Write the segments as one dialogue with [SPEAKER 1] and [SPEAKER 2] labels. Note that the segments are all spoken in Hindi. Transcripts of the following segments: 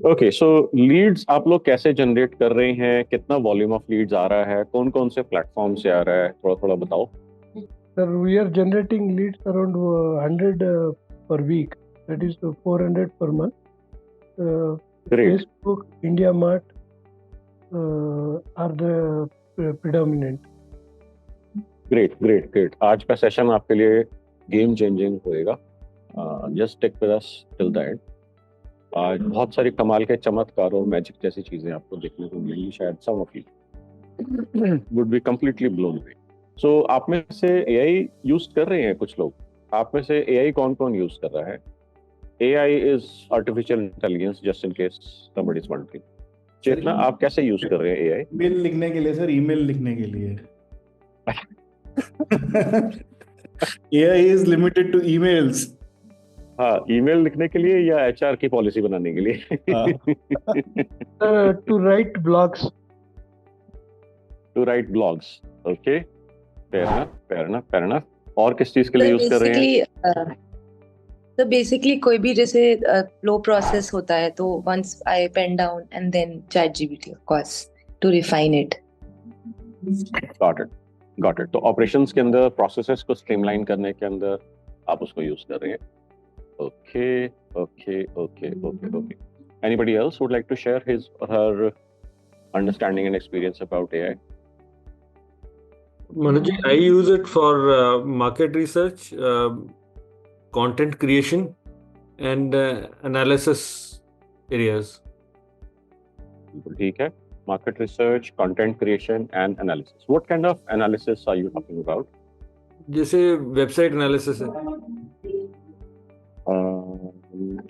[SPEAKER 1] ओके, सो लीड्स आप लोग कैसे जनरेट कर रहे हैं? कितना वॉल्यूम ऑफ लीड्स आ रहा है? कौन कौन से प्लेटफॉर्म से आ रहा है? थोड़ा थोड़ा बताओ।
[SPEAKER 2] Sir, we are generating leads around 100 per week. That is 400 per month. Uh,
[SPEAKER 1] great,
[SPEAKER 2] Facebook, India Mart are the predominant.
[SPEAKER 1] Great, great, great. आज का सेशन आपके लिए गेम चेंजिंग होएगा। Just tick with us till the end. आज बहुत सारी कमाल के चमत्कार और मैजिक जैसी चीजें आपको देखने को मिलेंगी। शायद some of you would be completely blown away. So आप में से एआई यूज कर रहे हैं कुछ लोग? आप में से एआई कौन कौन यूज कर रहा है? AI is artificial intelligence, just in case somebody is wondering।
[SPEAKER 3] Sir
[SPEAKER 1] Chetna, आप कैसे यूज कर रहे हैं एआई?
[SPEAKER 3] ईमेल लिखने के लिए, सर ईमेल लिखने के लिए। AI is limited to emails।
[SPEAKER 1] हाँ, ईमेल लिखने के लिए या एचआर की पॉलिसी बनाने के लिए?
[SPEAKER 2] To write blogs.
[SPEAKER 1] To write blogs. Okay, fair enough, fair enough, fair enough. और किस चीज के लिए यूज कर रहे हैं?
[SPEAKER 4] तो बेसिकली कोई भी जैसे फ्लो प्रोसेस होता है तो once I pen down and then ChatGPT of course to refine it.
[SPEAKER 1] Got it, got it. तो ऑपरेशंस के अंदर प्रोसेसेस को स्ट्रीमलाइन करने के अंदर आप उसको यूज कर रहे हैं। Okay, okay, okay, okay, okay. Anybody else would like to share his or her understanding and experience about AI?
[SPEAKER 5] Manoj, I use it for market research, content creation, and analysis areas.
[SPEAKER 1] ठीक है, market research, content creation and analysis. What kind of analysis are you talking about?
[SPEAKER 5] जैसे वेबसाइट एनालिसिस है।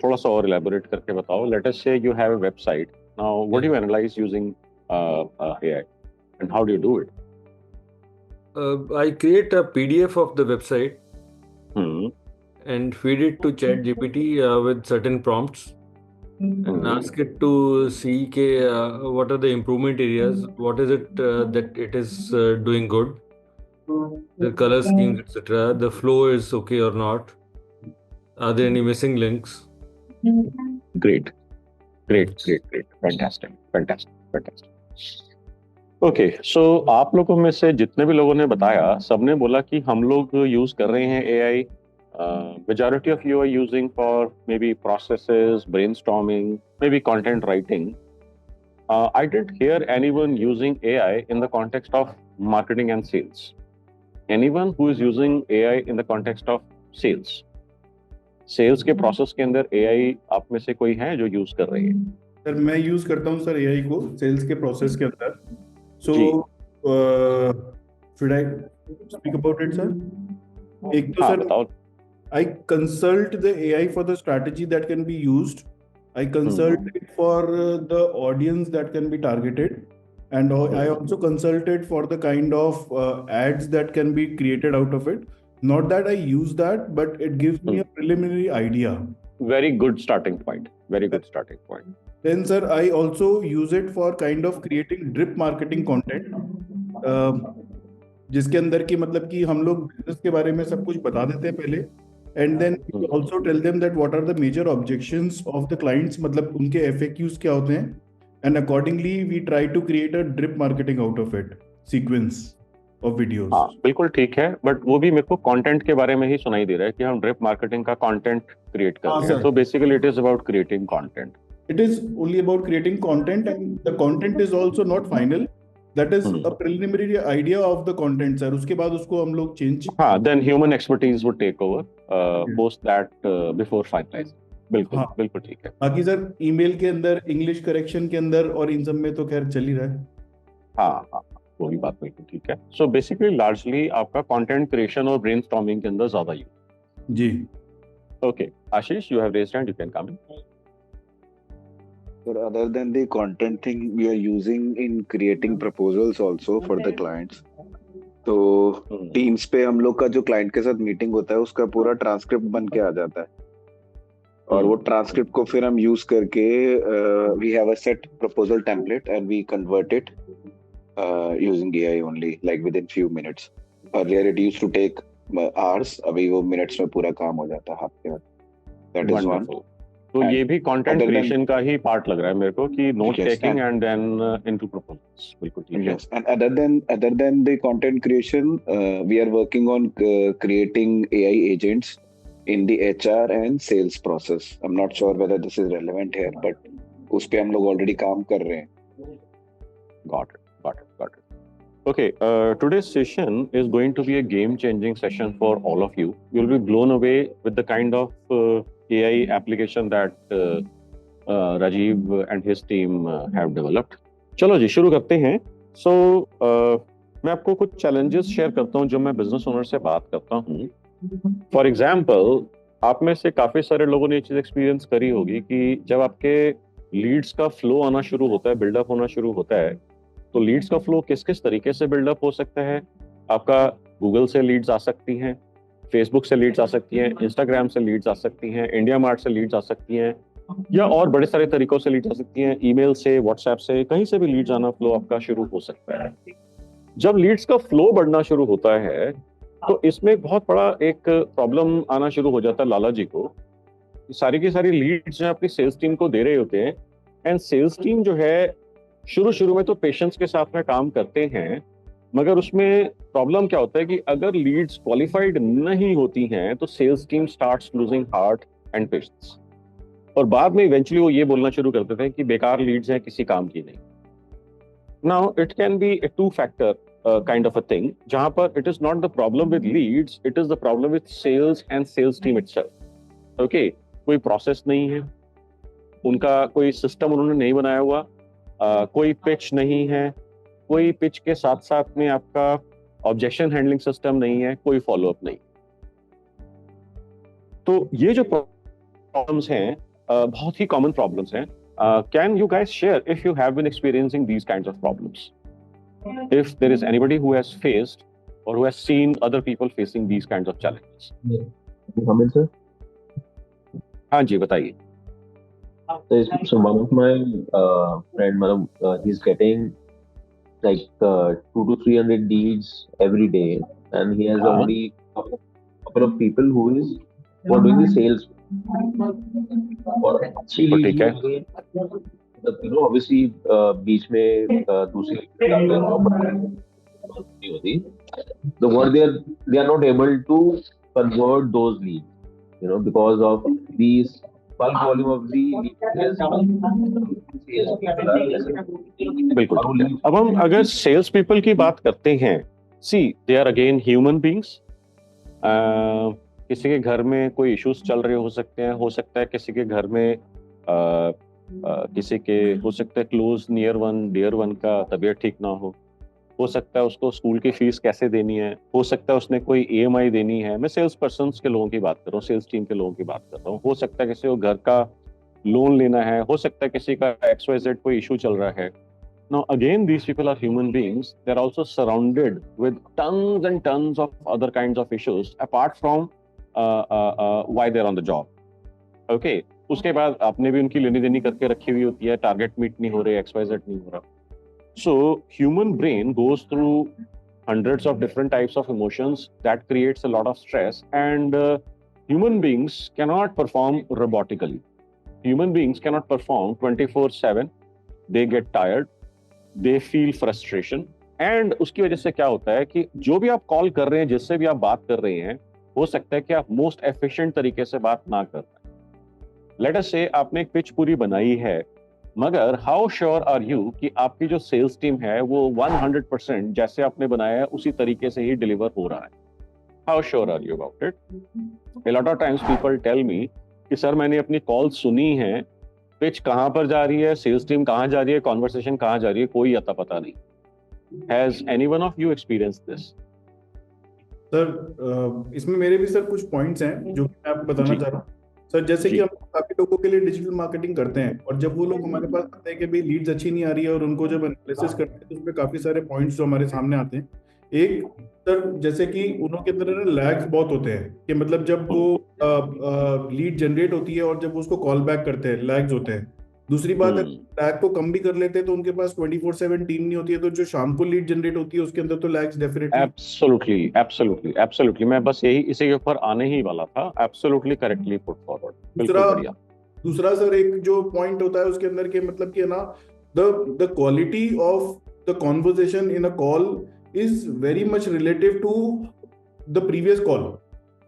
[SPEAKER 1] थोड़ा सा और elaborate करके बताओ। Let us say you have a website. Now, what do you analyze using AI, and how do you do it?
[SPEAKER 5] I create a PDF of the website
[SPEAKER 1] Hmm.
[SPEAKER 5] and feed it to ChatGPT with certain prompts and ask it to see what are the improvement areas, what is it that it is doing good, the color schemes, etc. The flow is okay or not. Are there any missing links?
[SPEAKER 1] Great, great, great, great. Fantastic, fantastic, fantastic. Okay, so आप लोगों में से जितने भी लोगों ने बताया, सबने बोला कि हम लोग यूज कर रहे हैं AI. Majority of you are using for maybe processes, brainstorming, maybe content writing. I didn't hear anyone using AI in the context of marketing and sales. Anyone who is using AI in the context of sales? Sales के प्रोसेस के अंदर एआई आप में से कोई है जो यूज कर रही है?
[SPEAKER 3] सर मैं यूज करता हूँ सर AI को सेल्स के प्रोसेस के अंदर। सो
[SPEAKER 1] जी।
[SPEAKER 3] Should I speak about it sir? एक तो
[SPEAKER 1] हाँ,
[SPEAKER 3] सर
[SPEAKER 1] बताओ।
[SPEAKER 3] I consult the AI for the strategy that can be used. I consult it for the audience that can be targeted, and I also consult it for the kind of ads that can be created out of it. Not that I use that, but it gives me a preliminary idea.
[SPEAKER 1] Very good starting point. Very good starting point.
[SPEAKER 3] Then, sir, I also use it for kind of creating drip marketing content. जिसके अंदर की मतलब कि हम लोग बिजनेस के बारे में सब कुछ बता देते हैं पहले, and then also tell them that what are the major objections of the clients, मतलब उनके FAQs क्या होते हैं, and accordingly we try to create a drip marketing out of it sequence of videos.
[SPEAKER 1] हाँ, बिल्कुल ठीक है, बट वो भी मेरे को कंटेंट के बारे में ही सुनाई दे रहा है कि हम ड्रिप मार्केटिंग का कंटेंट क्रिएट कर रहे हैं। तो basically it is about creating content.
[SPEAKER 3] It is only about creating content, and the content is also not final. That is a preliminary idea of the content, sir. उसके बाद उसको हम लोग change।
[SPEAKER 1] हाँ, then human expertise would take over post that before finalizing। बिल्कुल,
[SPEAKER 3] हाँ,
[SPEAKER 1] बिल्कुल ठीक है।
[SPEAKER 3] बाकी सर ईमेल के अंदर, इंग्लिश करेक्शन के अंदर और इन सब में तो खैर चल ही रहा है।
[SPEAKER 1] हाँ हाँ, वो भी बात बिल्कुल ठीक है। सो बेसिकली लार्जली आपका कंटेंट क्रिएशन और ब्रेनस्टॉर्मिंग के अंदर ज्यादा यूज।
[SPEAKER 3] जी।
[SPEAKER 1] Okay, Ashish, you have raised hand, you can come in.
[SPEAKER 6] But other than the content thing, we are using in creating proposals also for the clients. तो टीम्स पे हम लोग का जो क्लाइंट के साथ मीटिंग होता है उसका पूरा ट्रांसक्रिप्ट बन के आ जाता है, और वो ट्रांसक्रिप्ट को फिर हम यूज करके we have a set proposal template and we convert it using AI only, like within few minutes. Earlier it used to take hours, अभी वो मिनट्स में पूरा काम हो जाता है आपके। That is one.
[SPEAKER 1] तो
[SPEAKER 6] And
[SPEAKER 1] ये भी कंटेंट
[SPEAKER 6] other than
[SPEAKER 1] क्रिएशन का ही पार्ट लग रहा है मेरे को कि note
[SPEAKER 6] yes,
[SPEAKER 1] taking
[SPEAKER 6] and
[SPEAKER 1] and then into proposals. बिल्कुल ठीक है।
[SPEAKER 6] yes, and other than the content creation, we are working on creating AI agents in the HR and sales process. I'm not sure whether this is relevant here, but उस पे हम लोग already काम कर रहे हैं.
[SPEAKER 1] Got it. Okay, today's session is going to be a game-changing session for all of you. You'll be blown away with the kind of AI application that Rajiv and his team have developed. चलो जी शुरू करते हैं। So, मैं आपको कुछ challenges शेयर करता हूँ जो मैं business owner से बात करता हूँ। For example, आप में से काफी सारे लोगों ने ये चीज एक्सपीरियंस करी होगी कि जब आपके लीड्स का फ्लो आना शुरू होता है, बिल्डअप होना शुरू होता है, तो लीड्स का फ्लो किस किस तरीके से बिल्डअप हो सकता है। आपका गूगल से लीड्स आ सकती हैं, फेसबुक से लीड्स आ सकती हैं, इंस्टाग्राम से लीड्स आ सकती हैं, इंडिया मार्ट से लीड्स आ सकती हैं, या और बड़े सारे तरीकों से लीड्स आ सकती हैं, ईमेल से, व्हाट्सएप से, कहीं से भी लीड्स आना फ्लो आपका शुरू हो सकता है। जब लीड्स का फ्लो बढ़ना शुरू होता है तो इसमें बहुत बड़ा एक प्रॉब्लम आना शुरू हो जाता है लाला जी को। सारी की सारी लीड्स जो अपनी सेल्स टीम को दे रहे होते हैं, एंड सेल्स टीम जो है शुरू में तो पेशेंस के साथ में काम करते हैं, मगर उसमें प्रॉब्लम क्या होता है कि अगर लीड्स क्वालिफाइड नहीं होती हैं तो sales team starts losing heart and patience, और बाद में इवेंचुअली वो ये बोलना शुरू कर देते हैं कि बेकार लीड्स हैं, किसी काम की नहीं। Now it can B A two factor kind of a thing, जहां पर it is not the problem with leads, it is the problem with sales and sales team itself. Okay, कोई प्रोसेस नहीं है, उनका कोई सिस्टम उन्होंने नहीं बनाया हुआ, कोई पिच नहीं है, कोई पिच के साथ साथ में आपका ऑब्जेक्शन हैंडलिंग सिस्टम नहीं है, कोई फॉलोअप नहीं। तो ये जो प्रॉब्लम्स हैं बहुत ही कॉमन प्रॉब्लम्स हैं। Can you guys share if you have been experiencing these kinds of problems? If there is anybody who has faced or who has seen other people facing these kinds of challenges.
[SPEAKER 7] Hamid sir?
[SPEAKER 1] हाँ जी बताइए।
[SPEAKER 7] So one of my friend, he's getting like 200 to 300 leads every day, and he has only a couple of people who are doing the sales. और अच्छी leads obviously बीच में दूसरी होती, the word they are not able to convert those leads, because of these bulk volume of the
[SPEAKER 1] बिल्कुल। अब हम अगर सेल्स पीपल की बात करते हैं, see they are again human beings. किसी के घर में कोई इश्यूज चल रहे हो सकते हैं, हो सकता है किसी के घर में किसी के हो सकता है close near one dear one का तबीयत ठीक ना हो सकता है उसको स्कूल की फीस कैसे देनी है, हो सकता है उसने कोई EMI देनी है। मैं सेल्स पर्सन के लोगों की बात कर रहा हूँ, सेल्स टीम के लोगों की बात कर रहा हूँ। हो सकता है किसी को घर का लोन लेना है, हो सकता है किसी का XYZ कोई इशू चल रहा है। Now again, these people are human beings. They're also surrounded with tons and tons of other kinds of issues apart from why they're on the job. Okay. उसके बाद आपने भी उनकी लेनी देनी करके रखी हुई होती है, टारगेट मीट नहीं हो रहे, XYZ नहीं हो रहा। So human brain goes through hundreds of different types of emotions that creates a lot of stress, and human beings cannot perform robotically. Human beings cannot perform 24/7. They get tired, they feel frustration, and उसकी वजह से क्या होता है कि जो भी आप कॉल कर रहे हैं, जिससे भी आप बात कर रहे हैं, हो सकता है कि आप मोस्ट एफिशिएंट तरीके से बात ना कर पाए। लेट अस से आपने एक पिच पूरी बनाई है, मगर हाउ श्योर आर यू कि आपकी जो सेल्स टीम है वो 100% जैसे आपने बनाया है उसी तरीके से ही डिलीवर हो रहा है? How sure are you about it? A lot of times people tell me कि सर मैंने अपनी कॉल सुनी है, पिच कहाँ पर जा रही है, सेल्स टीम कहाँ जा रही है, कॉन्वर्सेशन कहाँ जा रही है, कोई अता पता नहीं। Has any one of you experienced this?
[SPEAKER 3] Sir इसमें मेरे भी सर कुछ पॉइंट्स हैं जो मैं आपको बताना चाह रहा हूँ। सर जैसे कि हम काफी लोगों के लिए डिजिटल मार्केटिंग करते हैं, और जब वो लोग हमारे पास आते हैं कि भाई लीड्स अच्छी नहीं आ रही है, और उनको जब एनालिसिस करते हैं तो उसमें काफी सारे पॉइंट्स जो हमारे सामने आते हैं। एक सर जैसे कि उनके अंदर लैग्स बहुत होते हैं कि मतलब जब वो लीड जनरेट होती है और जब उसको कॉल बैक करते हैं लैग्स होते हैं। दूसरी बात है लैग को कम भी कर लेते हैं तो उनके पास 24/7 टीम नहीं होती है, तो जो शाम को लीड जनरेट होती है उसके अंदर तो लैग्स डेफिनेटली
[SPEAKER 1] एब्सोल्युटली मैं बस यही इसी के ऊपर आने ही वाला था। Absolutely correctly put forward. बिल्कुल बढ़िया।
[SPEAKER 3] दूसरा सर एक जो पॉइंट होता है उसके अंदर के मतलब कि है ना, the quality of the conversation in a call is very much relative to the previous call.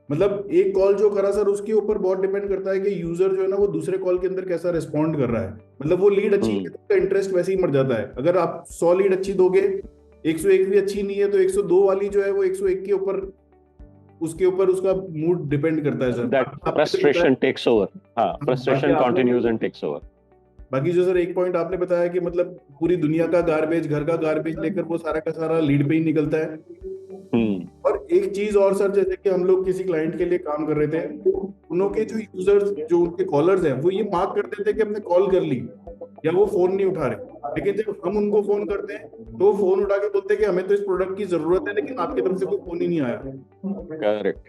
[SPEAKER 3] मतलब एक कॉल जो करा सर उसके ऊपर बहुत डिपेंड करता है कि यूजर जो है ना वो दूसरे कॉल के अंदर कैसा रिस्पॉन्ड कर रहा है। मतलब वो लीड अच्छी है तो उसका इंटरेस्ट वैसे ही मर जाता है। अगर आप 100 लीड अच्छी दोगे, 101 भी अच्छी नहीं है, तो 102 वाली जो है वो 101 के ऊपर उसके ऊपर उसका मूड डिपेंड करता है sir.
[SPEAKER 1] That frustration takes over. हाँ, frustration continues and takes over.
[SPEAKER 3] बाकी जो सर एक पॉइंट आपने बताया कि मतलब पूरी दुनिया का गार्बेज, घर का गार्बेज लेकर वो सारा का सारा लीड पे ही निकलता है। और एक चीज और सर, जैसे कि हम लोग किसी क्लाइंट के लिए काम कर रहे थे, उनके जो यूजर्स, जो उनके कॉलर्स हैं, वो ये मार्क करते थे कि हमने कॉल कर ली या वो फोन नहीं उठा रहे। लेकिन जब हम उनको फोन करते हैं तो वो फोन उठा के बोलते हैं कि हमें तो इस प्रोडक्ट की जरूरत है लेकिन आपकी तरफ से कोई फोन ही नहीं आया।
[SPEAKER 1] करेक्ट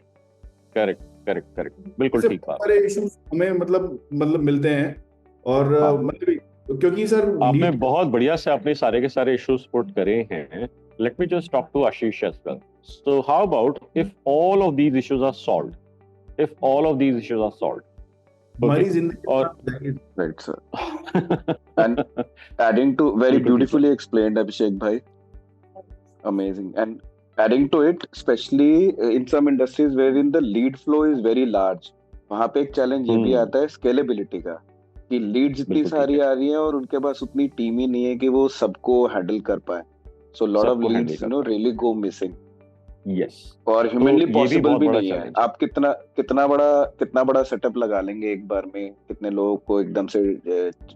[SPEAKER 1] करेक्ट करेक्ट करेक्ट, बिल्कुल
[SPEAKER 3] इससे
[SPEAKER 1] ठीक
[SPEAKER 3] बहुत
[SPEAKER 1] बात।
[SPEAKER 3] सारे इश्यूज हमें मतलब मिलते हैं। और मतलब क्योंकि सर
[SPEAKER 1] आपने बहुत बढ़िया से अपने सारे के सारे इश्यूज पुट करे हैं। Let me just talk to Ashish as well. So how about if all of these issues are solved? If all of these issues are solved,
[SPEAKER 3] हमारी जिंदगी
[SPEAKER 1] और
[SPEAKER 6] right sir, and adding to, very beautifully explained Abhishek bhai, amazing. And adding to it, especially in some industries wherein the lead flow is very large, वहां पे एक चैलेंज ये भी आता है स्केलेबिलिटी का, कि लीड्स इतनी सारी आ रही हैं और उनके पास उतनी टीम ही नहीं है कि वो सबको हैंडल कर पाए। So lot of leads really go missing.
[SPEAKER 1] Yes,
[SPEAKER 6] और ह्यूमनली पॉसिबल भी नहीं है। आप कितना बड़ा सेटअप लगा लेंगे एक बार में, कितने लोगों को एकदम से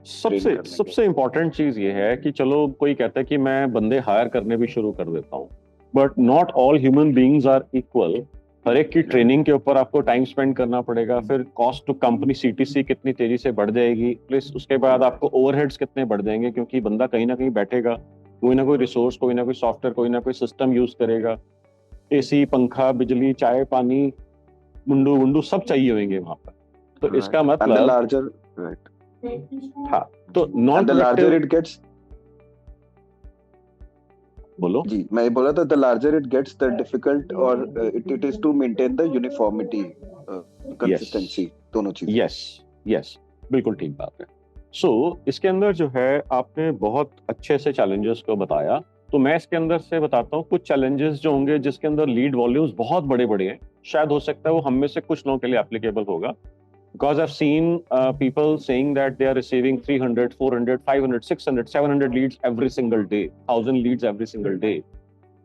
[SPEAKER 1] सबसे इम्पोर्टेंट चीज ये है कि चलो कोई कहता है कि मैं बंदे हायर करने भी शुरू कर देता हूँ, but not all human beings are equal. हर एक की ट्रेनिंग के ऊपर आपको टाइम स्पेंड करना पड़ेगा, फिर कॉस्ट टू कंपनी सीटीसी कितनी तेजी से बढ़ जाएगी, प्लस उसके बाद आपको ओवरहेड्स कितने बढ़ जाएंगे, क्योंकि बंदा कहीं ना कहीं बैठेगा, कोई ना कोई रिसोर्स, कोई ना कोई सॉफ्टवेयर, कोई ना कोई सिस्टम यूज करेगा, एसी, पंखा, बिजली, चाय, पानी, मुंडू वुंडू सब चाहिए होंगे वहां पर। तो इसका मतलब
[SPEAKER 6] लार्जर,
[SPEAKER 1] हाँ, तो नॉन
[SPEAKER 6] लार्जर इट गेट्स,
[SPEAKER 1] बोलो
[SPEAKER 6] जी मैं ये बोला था, the larger it gets the difficult or it is to maintain the uniformity, consistency, दोनों चीजें।
[SPEAKER 1] यस, बिल्कुल ठीक बात है। सो इसके अंदर जो है आपने बहुत अच्छे से चैलेंजेस को बताया, तो मैं इसके अंदर से बताता हूँ कुछ चैलेंजेस जो होंगे जिसके अंदर लीड वॉल्यूम्स बहुत बड़े बड़े हैं। शायद हो सकता है वो हम में से कुछ लोगों के लिए एप्लीकेबल होगा, because I've seen people saying that they are receiving 300, 400, 500, 600, 700 leads every single day, 1000 leads every single day.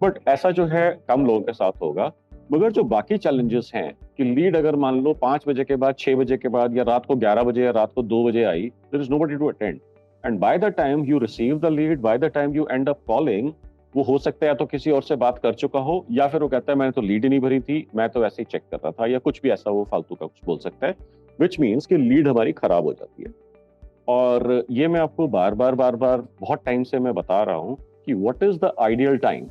[SPEAKER 1] But ऐसा जो है कम लोगों के साथ होगा। मगर जो बाकी challenges हैं कि lead अगर मान लो 5 बजे के बाद, 6 बजे के बाद, या रात को 11 बजे या रात को 2 बजे आई, there is nobody to attend. And by the time you receive the lead, by the time you end up calling, वो हो सकता है या तो किसी और से बात कर चुका हो, या फिर वो कहता है मैंने तो लीड ही नहीं भरी थी, मैं तो वैसे ही चेक कर रहा था, या कुछ भी ऐसा वो फालतू का कुछ बोल सकता है, which means कि लीड हमारी खराब हो जाती है। और ये मैं आपको बार बार बहुत टाइम से मैं बता रहा हूँ कि what is the ideal time?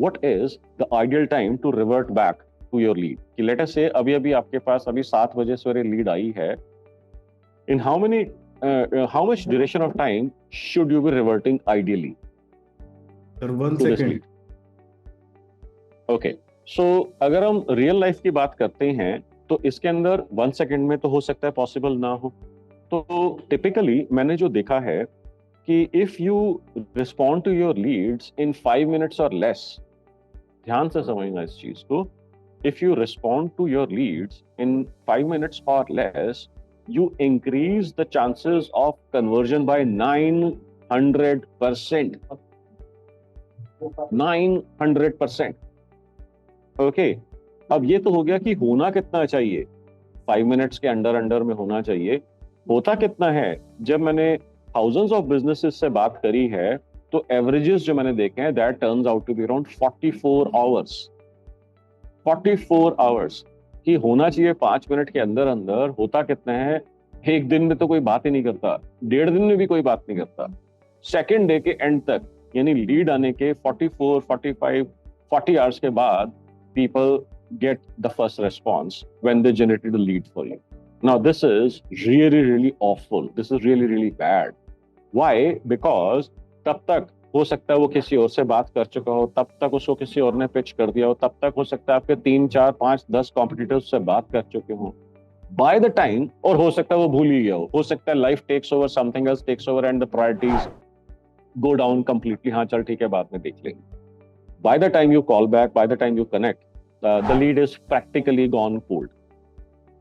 [SPEAKER 1] What is the ideal time to revert back to your lead? कि let us say अभी आपके पास अभी 7 बजे सवेरे लीड आई है, in how much duration of time should you be reverting ideally?
[SPEAKER 3] Sir, 1 second.
[SPEAKER 1] Okay, so अगर हम रियल लाइफ की बात करते हैं तो इसके अंदर 1 सेकेंड में तो हो सकता है पॉसिबल ना हो। तो टिपिकली मैंने जो देखा है कि if you respond to your leads in 5 minutes or less, ध्यान से समझना इस चीज को, if you respond to your leads in 5 minutes or less, you increase the chances of conversion by 900%. 900%. Okay. अब ये तो हो गया कि होना कितना चाहिए, 5 मिनट्स के अंडर में होना चाहिए। होता कितना है, जब मैंने thousands of businesses से बात करी है तो एवरेजेस जो मैंने देखे हैं, that turns out to be around 44 hours. 44 hours कि होना चाहिए 5 मिनट के अंदर, होता कितना है, एक दिन में तो कोई बात ही नहीं करता, 1.5 दिन में भी कोई बात नहीं करता। सेकेंड डे के एंड तक, यानी लीड आने के 44, 45, 40 आवर्स के बाद people get the first response when they generated a lead for you. Now this is really awful. This is really bad. Why? Because तब तक हो सकता है वो किसी और से बात कर चुका हो, तब तक उसको किसी और ने पिच कर दिया हो, तब तक हो सकता है आपके 3, 4, 5, 10 कॉम्पिटिटर्स से बात कर चुके हो, बाय द टाइम, और हो सकता है वो भूल ही गया हो सकता है life takes over, something else takes over and the priorities go down completely. हाँ चल ठीक है, बाद में देख लेंगे. By the time you call back, by the time you connect, the lead is practically gone cold.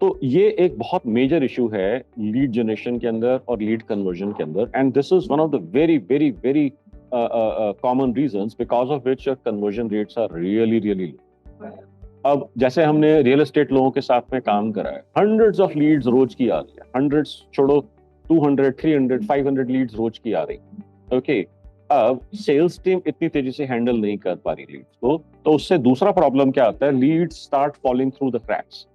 [SPEAKER 1] तो ये एक बहुत मेजर इशू है लीड जनरेशन के अंदर और लीड कन्वर्जन के अंदर. And this is one of the very very very common reasons because of which your conversion rates are really really low. अब जैसे हमने रियल एस्टेट लोगों के साथ में काम करा है, हंड्रेड्स ऑफ लीड्स रोज की आ रही है, हंड्रेड्स छोड़ो 200 300 500 लीड्स रोज की आ रही. ओके, अब सेल्स टीम इतनी तेजी से हैंडल नहीं कर पा रही लीड्स को, तो उससे दूसरा प्रॉब्लम क्या आता है, leads start falling through the cracks.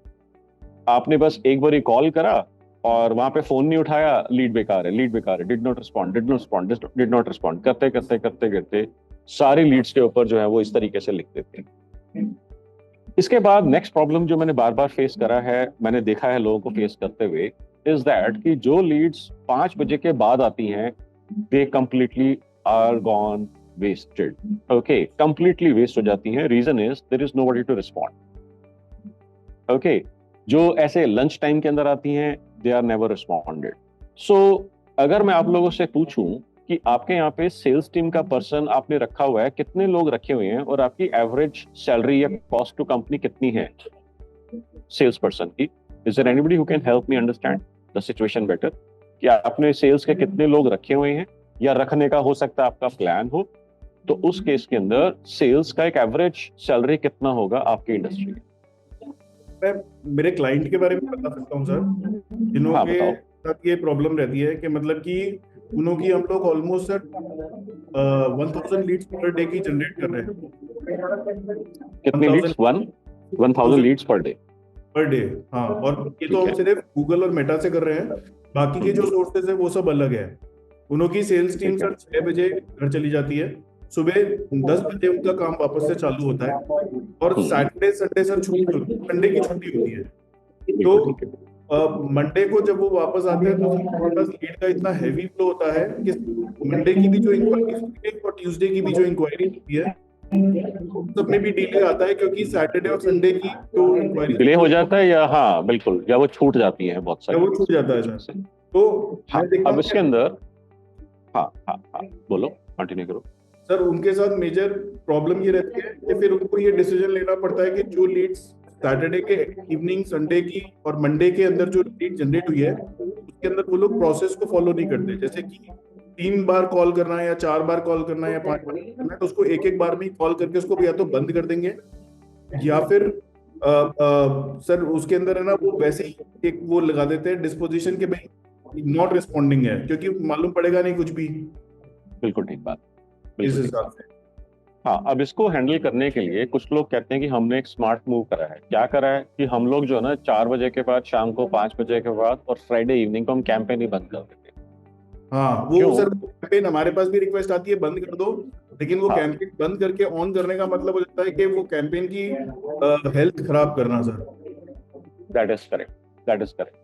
[SPEAKER 1] आपने बस एक बार ही कॉल करा और वहां पे फोन नहीं उठाया, लीड बेकार है, लीड बेकार है, did not respond, did not respond, did not respond, करते करते करते करते सारी लीड्स के ऊपर जो है वो इस तरीके से लिख देते हैं. इसके बाद नेक्स्ट प्रॉब्लम जो मैंने बार बार फेस करा है, मैंने देखा है लोगों को फेस करते हुए, इज दैट कि जो लीड्स 5 बजे के बाद आती हैं, they completely are gone wasted. Okay, completely waste हो जाती हैं. Reason is there is nobody to respond. Okay, जो ऐसे लंच टाइम के अंदर आती हैं, they are never responded. So अगर मैं आप लोगों से पूछूं कि आपके यहाँ पे सेल्स टीम का पर्सन आपने रखा हुआ है, कितने लोग रखे हुए हैं, और आपकी एवरेज सैलरी या कॉस्ट टू कंपनी कितनी है सेल्स पर्सन की? Is there anybody who can help me understand the situation better, कि आपने सेल्स के कितने लोग रखे हुए हैं, या रखने का हो सकता है आपका प्लान हो, तो उस केस के अंदर सेल्स का एक एवरेज सैलरी कितना होगा आपकी इंडस्ट्री में?
[SPEAKER 3] मैं मेरे क्लाइंट के बारे में बता सकता हूँ सर, जिन्हों
[SPEAKER 1] हाँ,
[SPEAKER 3] के
[SPEAKER 1] बताओ.
[SPEAKER 3] साथ ये प्रॉब्लम रहती है कि मतलब कि उन्हों की हम लोग almost sir 1000 leads per day की जनरेट कर रहे हैं.
[SPEAKER 1] कितनी leads? 1000 leads per day?
[SPEAKER 3] Per day, हाँ. और ये तो
[SPEAKER 1] ठीक
[SPEAKER 3] हम
[SPEAKER 1] है.
[SPEAKER 3] सिर्फ गूगल और मेटा से कर रहे हैं, बाकी के जो सोर्सेज है वो सब अलग है. उन्हों की सेल्स टीम
[SPEAKER 1] ठीक है.
[SPEAKER 3] सर 6 बजे घर चली जाती है, सुबह 10 बजे उनका काम वापस से चालू होता है, और सैटरडे संडे सर छुट्टी होती है, संडे की छुट्टी होती है. तो
[SPEAKER 1] ठीक है.
[SPEAKER 3] मंडे को जब वो वापस आते हैं तो उनके पास लीड का इतना हैवी फ्लो होता है कि मंडे की भी जो इंक्वायरीज होती है और ट्यूसडे की भी जो इंक्वायरी होती है, सब में भी डिले आता है, क्योंकि सैटरडे और संडे की जो इंक्वायरी
[SPEAKER 1] डिले हो जाता है, या हाँ बिल्कुल, या वो छूट जाती है बहुत सारी,
[SPEAKER 3] वो छूट जाता है सर. तो
[SPEAKER 1] हाँ.
[SPEAKER 3] मैं देखता
[SPEAKER 1] अब
[SPEAKER 3] हूँ
[SPEAKER 1] इसके अंदर हाँ हाँ हाँ बोलो, कंटिन्यू करो.
[SPEAKER 3] सर, उनके साथ मेजर प्रॉब्लम ये रहती है कि फिर उनको ये डिसीजन लेना पड़ता है कि जो लीड्स सैटरडे के इवनिंग, संडे की और मंडे के अंदर जो लीड जनरेट हुई है, उसके अंदर वो लोग प्रोसेस को फॉलो नहीं करते. जैसे कि 3 बार कॉल करना है या 4 बार कॉल करना है या 5 बार करना है, तो उसको एक बार में कॉल करके उसको या तो बंद कर देंगे, या फिर सर उसके अंदर है ना, वो वैसे ही एक वो लगा देते हैं डिस्पोजिशन के भाई नॉट रिस्पॉन्डिंग है, क्योंकि मालूम पड़ेगा नहीं कुछ भी.
[SPEAKER 1] बिल्कुल ठीक बात.
[SPEAKER 3] इस हिसाब से
[SPEAKER 1] हाँ, अब इसको हैंडल करने के लिए कुछ लोग कहते हैं कि हमने एक स्मार्ट मूव करा है. क्या करा है कि हम लोग जो है ना 4 बजे के बाद, शाम को 5 बजे के बाद और फ्राइडे इवनिंग को हम कैंपेन ही बंद कर देते हैं.
[SPEAKER 3] हाँ, वो
[SPEAKER 1] क्यों?
[SPEAKER 3] सर कैंपेन हमारे पास भी रिक्वेस्ट आती है बंद कर दो, लेकिन वो
[SPEAKER 1] हाँ.
[SPEAKER 3] कैंपेन बंद करके ऑन करने का मतलब हो जाता है कि वो कैंपेन की हेल्थ खराब करना sir.
[SPEAKER 1] That is correct, that is correct.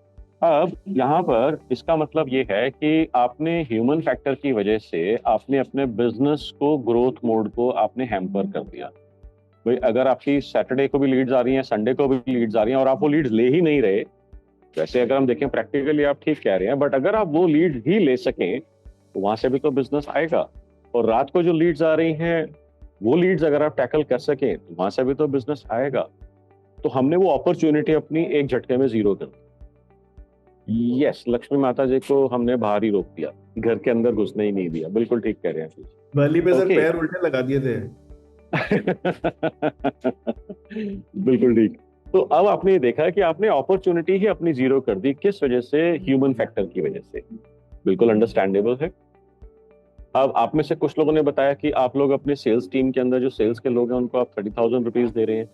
[SPEAKER 1] अब यहाँ पर इसका मतलब ये है कि आपने ह्यूमन फैक्टर की वजह से आपने अपने बिजनेस को, ग्रोथ मोड को आपने हैम्पर कर दिया. भाई अगर आपकी सैटरडे को भी लीड्स आ रही हैं, संडे को भी लीड्स आ रही हैं, और आप वो लीड्स ले ही नहीं रहे, वैसे अगर हम देखें प्रैक्टिकली आप ठीक कह रहे हैं, बट अगर आप वो लीड ही ले सकें तो वहां से भी तो बिजनेस आएगा. और रात को जो लीड्स आ रही हैं, वो लीड्स अगर आप टैकल कर सकें तो वहां से भी तो बिजनेस आएगा. तो हमने वो अपॉर्चुनिटी अपनी एक झटके में जीरो कर दी. यस, लक्ष्मी माता जी को हमने बाहर ही रोक दिया, घर के अंदर घुसने ही नहीं दिया. बिल्कुल ठीक कह रहे हैं.
[SPEAKER 3] बली पे सर
[SPEAKER 1] Okay.
[SPEAKER 3] पैर उल्टे लगा दिए थे.
[SPEAKER 1] बिल्कुल ठीक. तो अब आपने ये देखा कि आपने अपॉर्चुनिटी ही अपनी जीरो कर दी. किस वजह से? ह्यूमन फैक्टर की वजह से. बिल्कुल अंडरस्टैंडेबल है. अब आप में से कुछ लोगों ने बताया कि आप लोग अपने सेल्स टीम के अंदर जो सेल्स के लोग हैं उनको आप 30,000 रुपीज दे रहे हैं.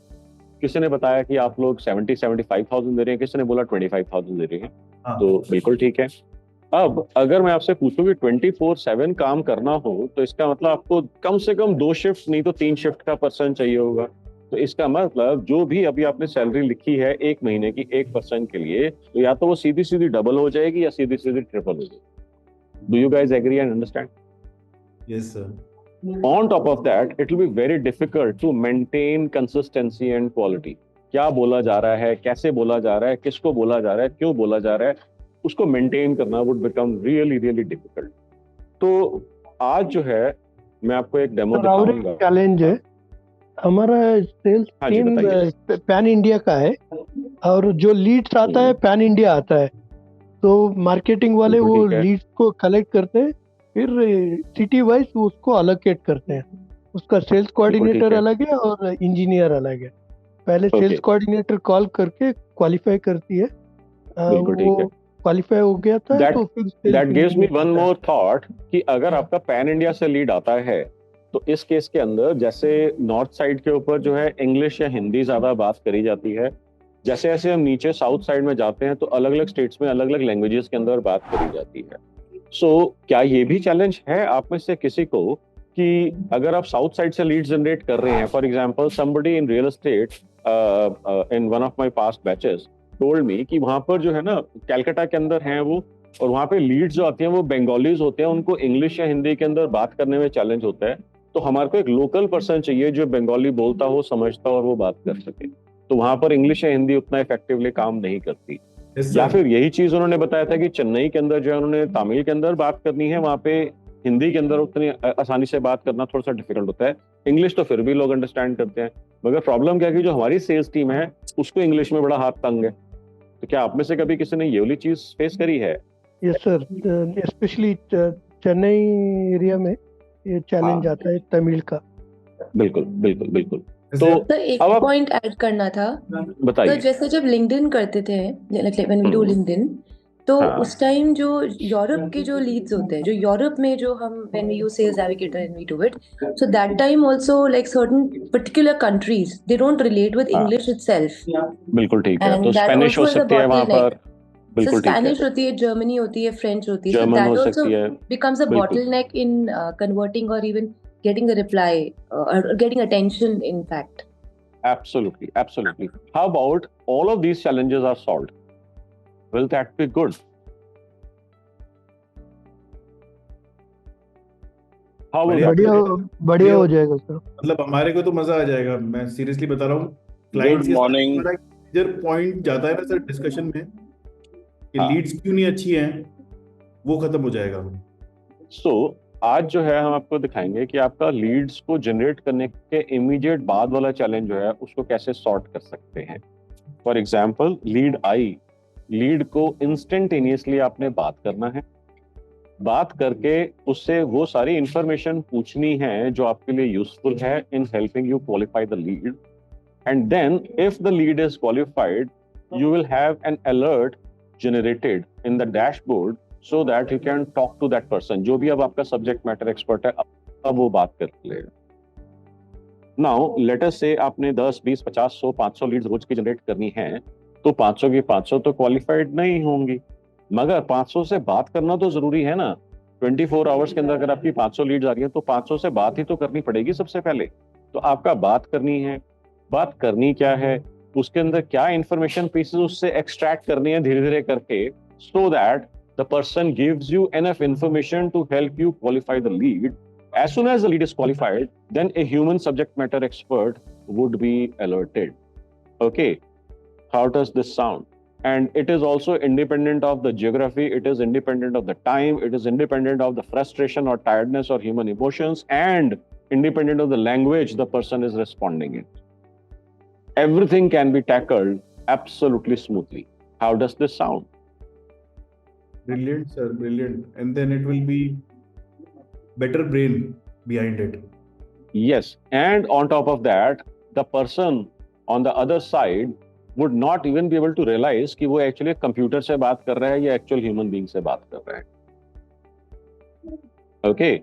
[SPEAKER 1] किसी ने बताया कि आप लोग 75,000 दे रहे हैं, किसी ने बोला 25,000 दे रहे हैं.
[SPEAKER 3] हाँ.
[SPEAKER 1] तो बिल्कुल ठीक है. अब अगर मैं आपसे पूछूं कि 24/7 काम करना हो, तो इसका मतलब आपको कम से कम 2 शिफ्ट नहीं तो 3 शिफ्ट का पर्सन चाहिए होगा. तो इसका मतलब जो भी अभी आपने सैलरी लिखी है 1 महीने की एक पर्सन के लिए, तो या तो वो सीधी सीधी डबल हो जाएगी या सीधी सीधी ट्रिपल हो जाएगी. Do you guys agree and understand?
[SPEAKER 3] Yes sir.
[SPEAKER 1] On top of that, it will be very difficult to maintain consistency and quality. क्या बोला जा रहा है, कैसे बोला जा रहा है, किसको बोला जा रहा है, क्यों बोला जा रहा है, उसको मेंटेन करना would become really really difficult. तो आज जो है मैं आपको एक डेमो
[SPEAKER 2] सर और एक
[SPEAKER 1] दिखाऊंगा।
[SPEAKER 2] चैलेंज है, हमारा सेल्स
[SPEAKER 1] हाँ जी,
[SPEAKER 2] टीम
[SPEAKER 1] बताइए।
[SPEAKER 2] पैन इंडिया का है और जो लीड्स आता है पैन इंडिया आता है, तो मार्केटिंग वाले
[SPEAKER 1] बिल्कुल
[SPEAKER 2] वो
[SPEAKER 1] ठीक है।
[SPEAKER 2] लीड्स को कलेक्ट करते हैं, फिर सिटी वाइज उसको अलोकेट करते हैं। उसका सेल्स कोऑर्डिनेटर
[SPEAKER 1] है।
[SPEAKER 2] अलग है और इंजीनियर अलग है। पहले
[SPEAKER 1] Okay.
[SPEAKER 2] सेल्स कोऑर्डिनेटर कॉल करके क्वालिफाई करती है,
[SPEAKER 1] बिल्कुल ठीक
[SPEAKER 2] वो
[SPEAKER 1] है।
[SPEAKER 2] क्वालिफाई हो गया था
[SPEAKER 1] That-
[SPEAKER 2] तो फिर sales
[SPEAKER 1] that gives me
[SPEAKER 2] engineer
[SPEAKER 1] one
[SPEAKER 2] आता है।
[SPEAKER 1] मोर थॉट कि अगर आपका पैन इंडिया से लीड आता है तो इस केस के अंदर जैसे नॉर्थ साइड के ऊपर जो है इंग्लिश या हिंदी ज्यादा बात करी जाती है, जैसे जैसे हम नीचे साउथ साइड में जाते हैं तो अलग अलग स्टेट्स में अलग अलग लैंग्वेजेस के अंदर बात करी जाती है। सो क्या ये भी चैलेंज है आप में से किसी को कि अगर आप साउथ साइड से लीड जनरेट कर रहे हैं, for example somebody in real estate in one of my past batches told me कि वहां पर जो है ना कैलकाटा के अंदर हैं वो, और वहां पे लीड्स जो आती हैं वो बंगालीज होते हैं, उनको इंग्लिश या हिंदी के अंदर बात करने में चैलेंज होता है। तो हमारे को एक लोकल पर्सन चाहिए जो बंगाली बोलता हो, समझता हो और वो बात कर सके। तो वहां पर इंग्लिश या हिंदी उतना इफेक्टिवली काम नहीं करती।
[SPEAKER 3] Yes,
[SPEAKER 1] या
[SPEAKER 3] sir.
[SPEAKER 1] फिर यही चीज उन्होंने बताया था कि चेन्नई के अंदर जो है उन्होंने तमिल के अंदर बात करनी है, वहां पे हिंदी के अंदर उतनी आसानी से बात करना थोड़ा सा डिफिकल्ट होता है। इंग्लिश तो फिर भी लोग अंडरस्टैंड करते हैं, मगर प्रॉब्लम क्या है कि जो हमारी सेल्स टीम है उसको इंग्लिश में बड़ा हाथ तंग है। तो क्या आप में से कभी किसी ने ये वाली चीज फेस करी है?
[SPEAKER 2] Yes sir, specially Chennai area में ये चैलेंज
[SPEAKER 1] हाँ।
[SPEAKER 2] आता है तमिल का।
[SPEAKER 1] बिल्कुल बिल्कुल बिल्कुल।
[SPEAKER 3] Yes,
[SPEAKER 1] तो
[SPEAKER 3] sir.
[SPEAKER 4] तो एक
[SPEAKER 1] अब आप
[SPEAKER 4] पॉइंट ऐड करना था। तो
[SPEAKER 1] बताइए।
[SPEAKER 4] जैसे जब लिंक्डइन करते थे, व्हेन वी डू लिंक्डइन, तो
[SPEAKER 1] हाँ।
[SPEAKER 4] उस टाइम जो यूरोप के जो लीड्स होते हैं, जो यूरोप में जो हम when we use sales navigator and we do it, so that time also like certain particular countries they don't relate with
[SPEAKER 1] हाँ।
[SPEAKER 4] इंग्लिश इटसेल्फ,
[SPEAKER 1] बिल्कुल ठीक है।
[SPEAKER 4] एंड
[SPEAKER 1] तो
[SPEAKER 4] दैट
[SPEAKER 1] स्पेनिश
[SPEAKER 4] आल्सो
[SPEAKER 1] हो
[SPEAKER 4] इज अ
[SPEAKER 1] सकती है वहां
[SPEAKER 4] बॉटलनेक।
[SPEAKER 1] पर।
[SPEAKER 4] So
[SPEAKER 1] बिल्कुल ठीक है।
[SPEAKER 4] Spanish होती है, Germany होती है, French होती है, so
[SPEAKER 1] जर्मन
[SPEAKER 4] that
[SPEAKER 1] हो
[SPEAKER 4] also
[SPEAKER 1] सकती है।
[SPEAKER 4] becomes a
[SPEAKER 1] बिल्कुल
[SPEAKER 4] bottleneck in converting or even getting a reply or getting attention, in fact.
[SPEAKER 1] absolutely absolutely. How about all of these challenges are solved? Will that be good? How will that
[SPEAKER 2] बढ़िया
[SPEAKER 1] be?
[SPEAKER 2] बढ़िया हो जाएगा सर।
[SPEAKER 3] मतलब हमारे को तो मजा आ जाएगा, मैं सीरियसली बता रहा हूँ। क्लाइंट्स के साथ
[SPEAKER 6] morning.
[SPEAKER 3] हमारा मेजर पॉइंट जाता है ना सर डिस्कशन में कि
[SPEAKER 1] हाँ।
[SPEAKER 3] लीड्स क्यों नहीं अच्छी हैं, वो खत्म हो जाएगा।
[SPEAKER 1] So, आज जो है हम आपको दिखाएंगे कि आपका लीड्स को जनरेट करने के इमीडिएट बाद वाला चैलेंज जो है उसको कैसे सॉर्ट कर सकते हैं। For example, lead I, lead को इंस्टेंटेनियसली आपने बात करना है, बात करके उससे वो सारी इंफॉर्मेशन पूछनी है जो आपके लिए यूजफुल है in helping you qualify the lead, and then if the lead is qualified you will have an alert generated in the dashboard so that you can talk to that person, जो भी अब आपका subject matter expert है अब वो बात कर लेगा। Now let us say आपने 10, 20, 50, 100, 500 लीड्स रोज की जनरेट करनी है, तो 500 की 500 तो क्वालिफाइड नहीं होंगी, मगर 500 से बात करना तो जरूरी है ना। 24 आवर्स के अंदर अगर आपकी 500 लीड्स आ रही है तो 500 से बात ही तो करनी पड़ेगी सबसे पहले। तो आपका बात करनी है, बात करनी क्या है, उसके अंदर क्या इंफॉर्मेशन पीसेस उससे एक्सट्रैक्ट करनी है धीरे धीरे करके, so that the person gives you enough information to help you qualify the lead. As soon as the lead is qualified, then a human subject matter expert would be alerted. Okay, how does this sound? And it is also independent of the geography, it is independent of the time, it is independent of the frustration or tiredness or human emotions, and independent of the language the person is responding in. Everything can be tackled absolutely smoothly. How does this sound?
[SPEAKER 3] Brilliant, sir, brilliant. And then it will be better brain behind it.
[SPEAKER 1] Yes, and on top of that, the person on the other side would not even be able to realize कि वो actually computer से बात कर रहा है या actual human being से बात कर रहा है. Okay,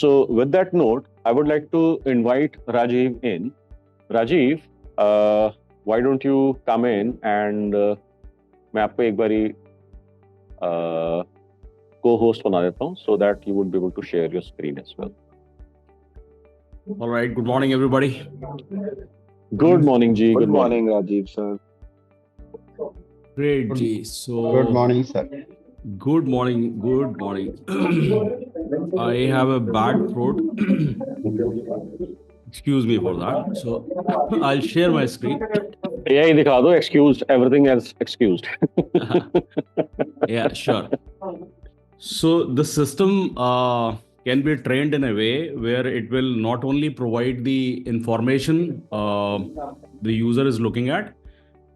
[SPEAKER 1] so with that note, I would like to invite Rajiv in. Rajiv, why don't you come in and मैं आपको एक बारी co-host बना देता हूँ so that you would be able to share your screen as well.
[SPEAKER 8] All right. Good morning, everybody.
[SPEAKER 1] Good morning, Ji.
[SPEAKER 6] Good morning, Rajiv sir.
[SPEAKER 8] Great, G. So
[SPEAKER 9] Good morning, sir.
[SPEAKER 8] Good morning. Good morning. I have a bad throat. Excuse me for that. So I'll share my screen.
[SPEAKER 1] AI दिखा दो, excused, everything else excused.
[SPEAKER 8] Yeah, sure. So the system can be trained in a way where it will not only provide the information the user is looking at,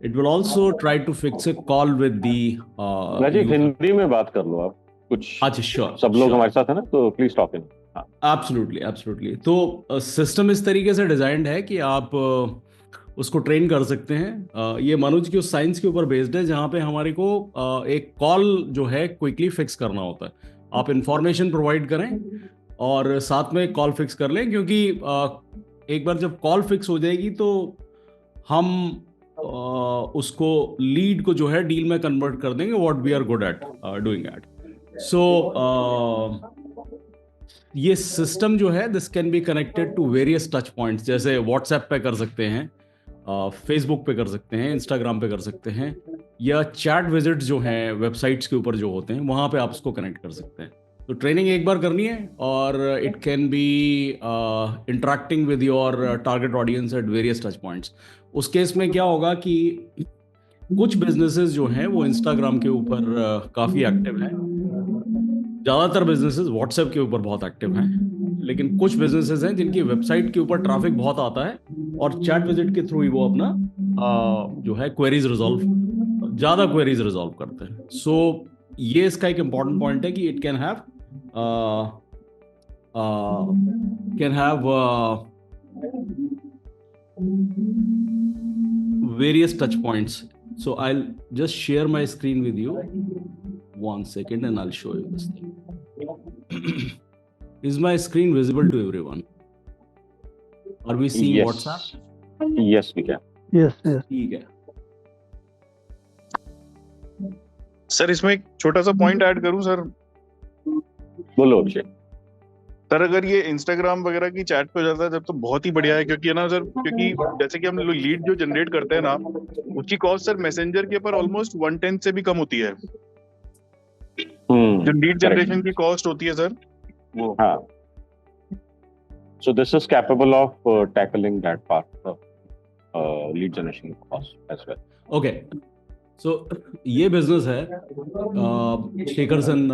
[SPEAKER 8] it will also try to fix a call with the
[SPEAKER 1] Rajiv,
[SPEAKER 8] user.
[SPEAKER 1] Hindi में बात कर लो आप कुछ,
[SPEAKER 8] अच्छा, श्योर,
[SPEAKER 1] सब लोग हमारे साथ है ना, तो please talk in.
[SPEAKER 8] Absolutely, absolutely. तो सिस्टम इस तरीके से डिजाइंड है कि आप उसको ट्रेन कर सकते हैं. ये मनोज की उस साइंस के ऊपर बेस्ड है जहाँ पे हमारे को एक कॉल जो है क्विकली फिक्स करना होता है. आप इंफॉर्मेशन प्रोवाइड करें और साथ में कॉल फिक्स कर लें, क्योंकि एक बार जब कॉल फिक्स हो जाएगी तो हम उसको लीड को जो है डील में कन्वर्ट कर देंगे, what we are good at doing at. So ये सिस्टम जो है this can be connected to various touch points, जैसे व्हाट्सएप पे कर सकते हैं, फेसबुक पे कर सकते हैं, इंस्टाग्राम पे कर सकते हैं, या चैट विजिट्स जो हैं वेबसाइट्स के ऊपर जो होते हैं वहाँ पे आप उसको कनेक्ट कर सकते हैं. तो ट्रेनिंग एक बार करनी है और it can B interacting with your target audience at various touch points. उस केस में क्या होगा कि कुछ बिजनेसेस जो हैं वो इंस्टाग्राम के ऊपर काफ़ी एक्टिव हैं, ज़्यादातर बिजनेसेस व्हाट्सएप के ऊपर बहुत एक्टिव हैं, लेकिन कुछ बिजनेसेस हैं जिनकी वेबसाइट के ऊपर ट्रैफिक बहुत आता है और चैट विजिट के थ्रू ही वो अपना जो है क्वेरीज रिजॉल्व, ज़्यादा क्वेरीज रिजॉल्व करते हैं. सो ये इसका एक इम्पॉर्टेंट पॉइंट है कि it can have various touch points. So I'll just share my screen with you. 1 second and I'll show you this thing. Is my screen visible to everyone? Are we seeing
[SPEAKER 1] Yes.
[SPEAKER 8] WhatsApp?
[SPEAKER 1] Yes, we can.
[SPEAKER 2] Yes, yes.
[SPEAKER 8] ठीक है.
[SPEAKER 9] सर इसमें एक छोटा सा पॉइंट ऐड करूं सर.
[SPEAKER 1] बोलो अभिषेक.
[SPEAKER 9] सर अगर ये इंस्टाग्राम वगैरह की चैट पे हो जाता है जब तो बहुत ही बढ़िया है, क्योंकि है ना सर, क्योंकि जैसे कि हम लीड जो जनरेट करते हैं ना उसकी कॉस्ट सर मैसेंजर के ऊपर ऑलमोस्ट 1/10 से भी कम होती है. जो लीड जनरेशन की कॉस्ट होती है सर वो.
[SPEAKER 1] हाँ. So this is capable of tackling that part of lead generation cost as well.
[SPEAKER 8] Okay. So ये बिजनेस है Shekharson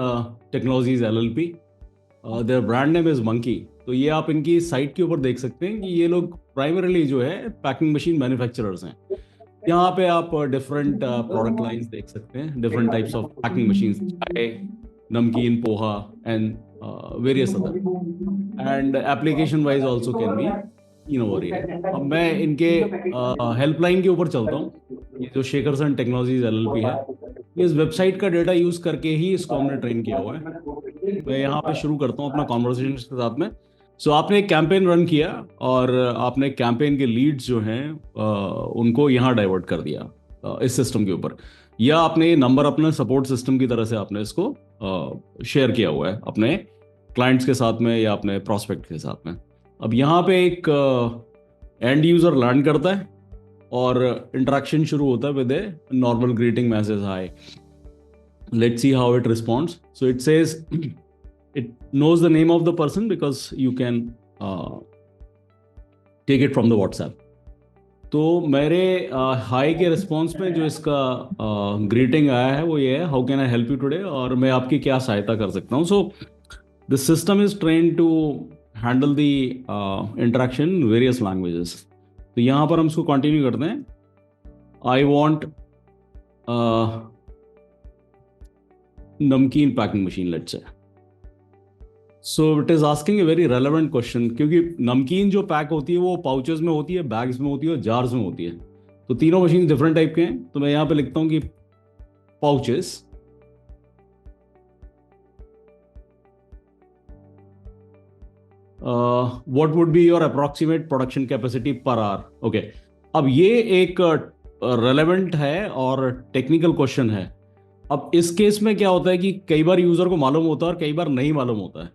[SPEAKER 8] technologies LLP. Their brand name is monkey. तो ये आप इनकी साइट के ऊपर देख सकते हैं कि ये लोग प्राइमरीली जो है पैकिंग मशीन मैन्युफैक्चरर्स हैं. यहाँ पे आप डिफरेंट प्रोडक्ट लाइंस देख सकते हैं, different types of packing machines, चाय, नमकीन, poha and various other, and application wise also can be innovative. अब मैं इनके हेल्पलाइन के ऊपर चलता हूँ. ये जो शेखरसन टेक्नोलॉजीज LLP है, इस वेबसाइट का डेटा यूज करके ही इसको हमने ट्रेन किया हुआ है. मैं यहाँ पे शुरू करता हूँ अपना कॉन्वर्सेशन के साथ में. सो आपने एक कैंपेन रन किया और आपने कैंपेन के लीड्स जो हैं उनको यहाँ डाइवर्ट कर दिया इस सिस्टम के ऊपर, या आपने नंबर अपने सपोर्ट सिस्टम की तरह से आपने इसको शेयर किया हुआ है अपने क्लाइंट्स के साथ में या अपने प्रोस्पेक्ट के साथ में. अब यहाँ पे एक एंड यूजर लर्न करता है और इंटरेक्शन शुरू होता है with a normal greeting message, hi. Let's see how it responds. So it says it knows the name of the person because you can take it from the WhatsApp. तो मेरे हाई के रिस्पॉन्स में जो इसका ग्रीटिंग आया है वो ये है, how can I help you today, और मैं आपकी क्या सहायता कर सकता हूँ. So the system is train to handle the interaction in various languages. तो यहाँ पर हम इसको कंटिन्यू करते हैं. I want namkeen packing machine, let's say. So it is asking a very relevant question, क्योंकि नमकीन जो पैक होती है वो पाउचेस में होती है, बैग्स में होती है और जार्स में होती है. तो तीनों मशीन डिफरेंट टाइप के हैं. तो मैं यहाँ पे लिखता हूँ कि pouches, what would be your approximate production capacity per hour. Okay, अब ये एक रेलेवेंट है और टेक्निकल क्वेश्चन है. अब इस केस में क्या होता है कि कई बार यूजर को मालूम होता है और कई बार नहीं मालूम होता है.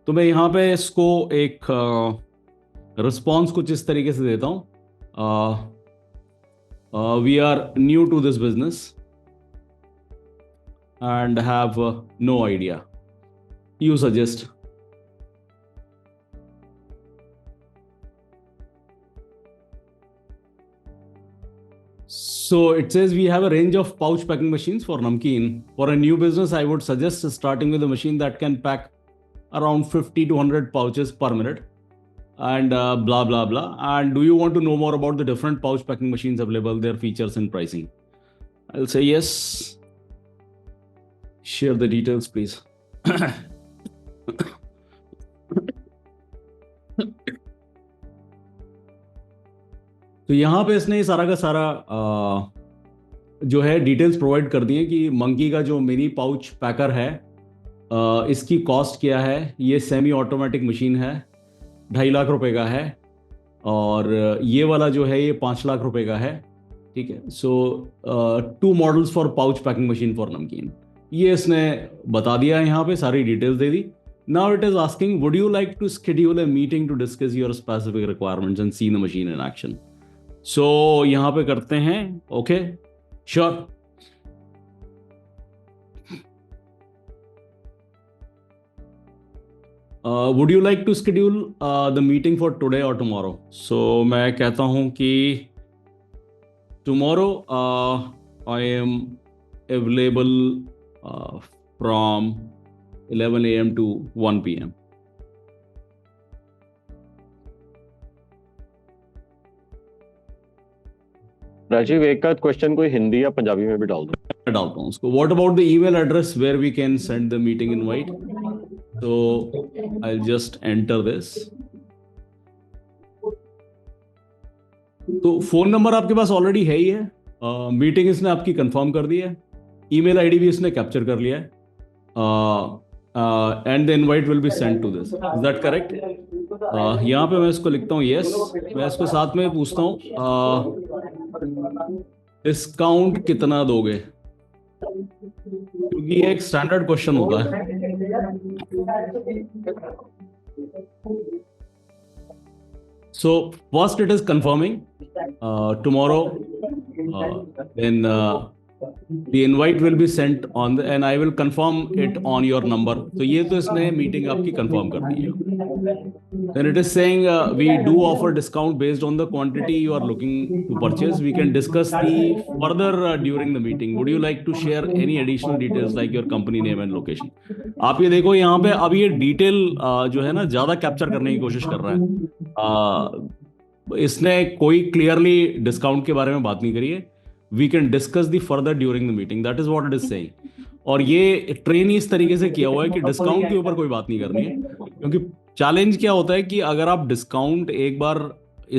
[SPEAKER 8] तो मैं यहाँ पे इसको एक रिस्पॉन्स कुछ इस तरीके से देता हूँ. We are new to this business and have no idea, you suggest. So it says we have a range of pouch packing machines for namkeen. For a new business, I would suggest starting with a machine that can pack around 50 to 100 pouches per minute, and blah blah blah. And do you want to know more about the different pouch packing machines available, their features and pricing? I'll say yes. Share the details, please. तो यहाँ पे इसने सारा का सारा जो है डिटेल्स प्रोवाइड कर दिए कि मंकी का जो मिनी पाउच पैकर है, इसकी कॉस्ट क्या है। ये सेमी ऑटोमेटिक मशीन है, 2.5 लाख रुपए का है, और ये वाला जो है ये 5 लाख रुपए का है। ठीक है। So 2 models for pouch packing machine for namkeen, ये इसने बता दिया, यहाँ पे सारी डिटेल्स दे दी। Now it is asking would you like to schedule a meeting to discuss your specific requirements and see the machine in action. So यहाँ पे करते हैं okay sure. Would you like to schedule the meeting for today और टुमारो। सो मैं कहता हूँ कि tomorrow I am available from 11 AM to 1 PM.
[SPEAKER 1] Rajiv, एक का क्वेश्चन कोई हिंदी या पंजाबी में भी डाल दो।
[SPEAKER 8] मैं डालता हूँ उसको। What about the email address where we can send the meeting invite? So I'll just enter this. तो फोन नंबर आपके पास ऑलरेडी है ही है। मीटिंग इसने आपकी कंफर्म कर दी है, ईमेल आईडी भी इसने कैप्चर कर लिया है, and the invite will be send to this. Is that correct? यहाँ पे मैं इसको लिखता हूँ यस। मैं इसको साथ में पूछता हूँ डिस्काउंट कितना दोगे, क्योंकि ये एक स्टैंडर्ड क्वेश्चन होता है। So first it is confirming tomorrow, then the invite will be sent on the, and I will confirm it on your number. तो ये तो इसने मीटिंग आपकी कंफर्म कर दी है। Then it is saying we do offer discount based on the quantity you are looking to purchase. We can discuss the further during the meeting. Would you like to share any additional details like your company name and location? आप ये देखो यहाँ पे अब ये डिटेल जो है ना ज्यादा कैप्चर करने की कोशिश कर रहा है। इसने कोई क्लियरली डिस्काउंट के बारे में बात नहीं करी है। We can discuss the further during the meeting, that is what it is saying. और ये ट्रेन ही इस तरीके से किया हुआ है कि डिस्काउंट के ऊपर कोई बात नहीं करनी है, क्योंकि चैलेंज क्या होता है कि अगर आप डिस्काउंट एक बार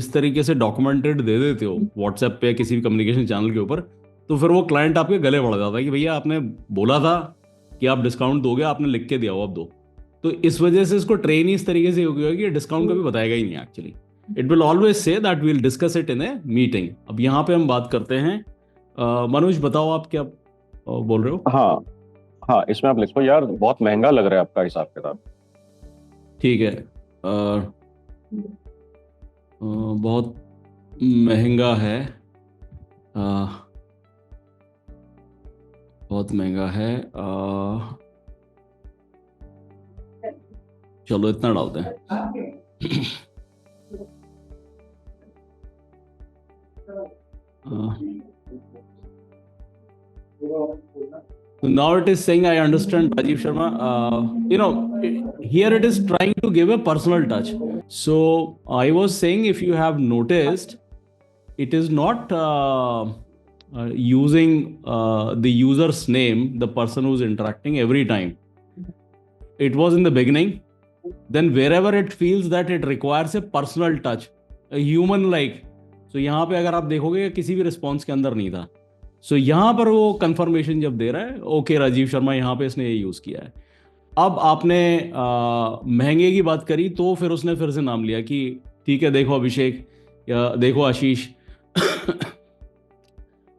[SPEAKER 8] इस तरीके से डॉक्यूमेंटेड दे देते हो व्हाट्सएप पे या किसी भी कम्युनिकेशन चैनल के ऊपर, तो फिर वो क्लाइंट आपके गले पड़ जाता है कि भैया आपने बोला था कि आप डिस्काउंट दोगे, आपने लिख के दिया हो, अब दो। तो इस वजह से इसको ट्रेन ही इस तरीके से हो गया कि डिस्काउंट कभी बताएगा ही नहीं actually. It will always say that we will discuss it in a meeting. अब यहाँ पे हम बात करते हैं। मनोज बताओ आप क्या बोल रहे हो?
[SPEAKER 1] हाँ, इसमें आप लिखो यार बहुत महंगा लग रहा है आपका हिसाब किताब।
[SPEAKER 8] ठीक है, बहुत महंगा है, बहुत महंगा है, चलो इतना डालते हैं। Now it is saying, I understand, Rajiv Sharma. Here it is trying to give a personal touch. So I was saying, if you have noticed, it is not using the user's name, the person who's interacting every time. It was in the beginning. Then wherever it feels that it requires a personal touch, a human-like. So यहाँ पे अगर आप देखोगे किसी भी रिस्पॉन्स के अंदर नहीं था। सो यहाँ पर वो कंफर्मेशन जब दे रहा है, ओके राजीव शर्मा, यहाँ पे इसने ये यूज़ किया है। अब आपने महंगे की बात करी तो फिर उसने फिर से नाम लिया कि ठीक है देखो अभिषेक या देखो आशीष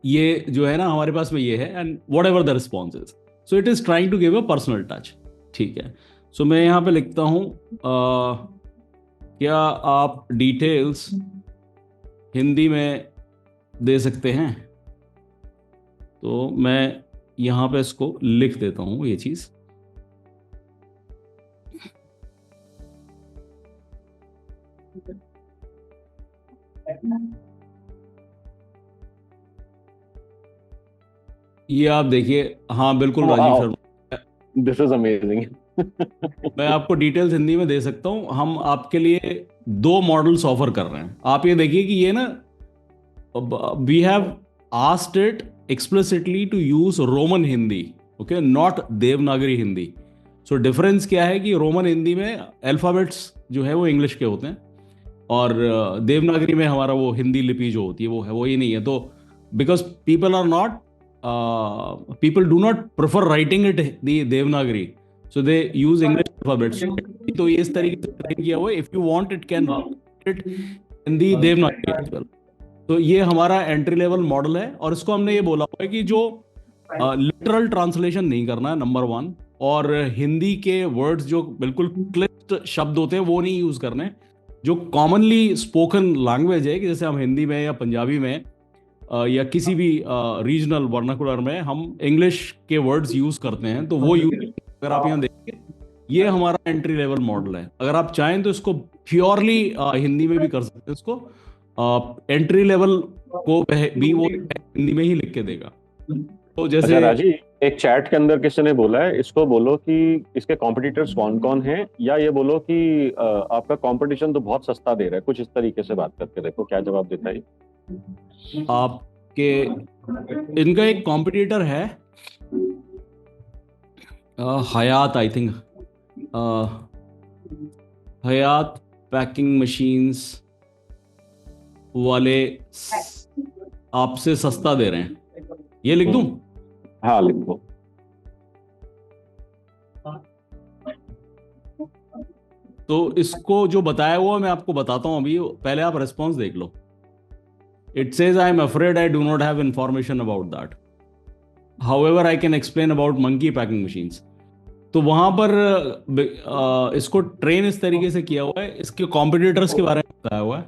[SPEAKER 8] ये जो है ना हमारे पास में ये है, and whatever the response is. So it is trying to give a personal touch. ठीक है, सो मैं यहाँ पे लिखता हूँ क्या आप डिटेल्स हिंदी में दे सकते हैं। तो मैं यहाँ पे इसको लिख देता हूँ ये चीज़। ये आप देखिए, हाँ बिल्कुल Rajiv Sharma,
[SPEAKER 1] this is amazing.
[SPEAKER 8] मैं आपको डिटेल्स हिंदी में दे सकता हूँ। हम आपके लिए 2 मॉडल्स ऑफर कर रहे हैं। आप ये देखिए कि ये ना, we have asked it explicitly to use Roman Hindi, okay, not Devanagari Hindi. So difference क्या है कि रोमन हिंदी में अल्फाबेट्स जो है वो इंग्लिश के होते हैं, और देवनागरी में हमारा वो हिंदी लिपि जो होती है वो है, वो ये नहीं है। तो because people are not, people do not prefer writing it the Devanagari, so they use English alphabets. तो ये इस तरीके से ट्रेन किया हुआ है, if you want it can it in the Devanagari as well. तो ये हमारा एंट्री लेवल मॉडल है, और इसको हमने ये बोला हुआ है कि जो लिटरल ट्रांसलेशन नहीं करना है, नंबर 1, और हिंदी के वर्ड्स जो बिल्कुल क्लिष्ट शब्द होते हैं वो नहीं यूज करने। जो कॉमनली स्पोकन लैंग्वेज है, कि जैसे हम हिंदी में या पंजाबी में या किसी भी रीजनल वर्नाकुलर में हम इंग्लिश के वर्ड्स यूज करते हैं, तो वो यूज, अगर आप यहाँ देखिए, ये हमारा एंट्री लेवल मॉडल है। अगर आप चाहें तो इसको प्योरली हिंदी में भी कर सकते हैं। इसको एंट्री लेवल को भी वो हिंदी में ही लिख के देगा। तो जैसे
[SPEAKER 1] अच्छा राजी, एक चैट के अंदर किसी ने बोला है, इसको बोलो कि इसके कॉम्पिटिटर्स कौन कौन हैं, या ये बोलो कि आपका कंपटीशन तो बहुत सस्ता दे रहा है, कुछ इस तरीके से बात करके देखो क्या जवाब देता है।
[SPEAKER 8] आपके इनका एक कॉम्पिटिटर है, Hayat, I think Hayat packing machines वाले आपसे सस्ता दे रहे हैं। ये लिख दूं?
[SPEAKER 1] हाँ लिख दो।
[SPEAKER 8] तो इसको जो बताया हुआ मैं आपको बताता हूं अभी, पहले आप रेस्पॉन्स देख लो। It says I am afraid I do not have information about that, however I can explain about monkey packing machines. तो वहां पर इसको ट्रेन इस तरीके से किया हुआ है, इसके कॉम्पिटिटर्स के बारे में बताया हुआ है।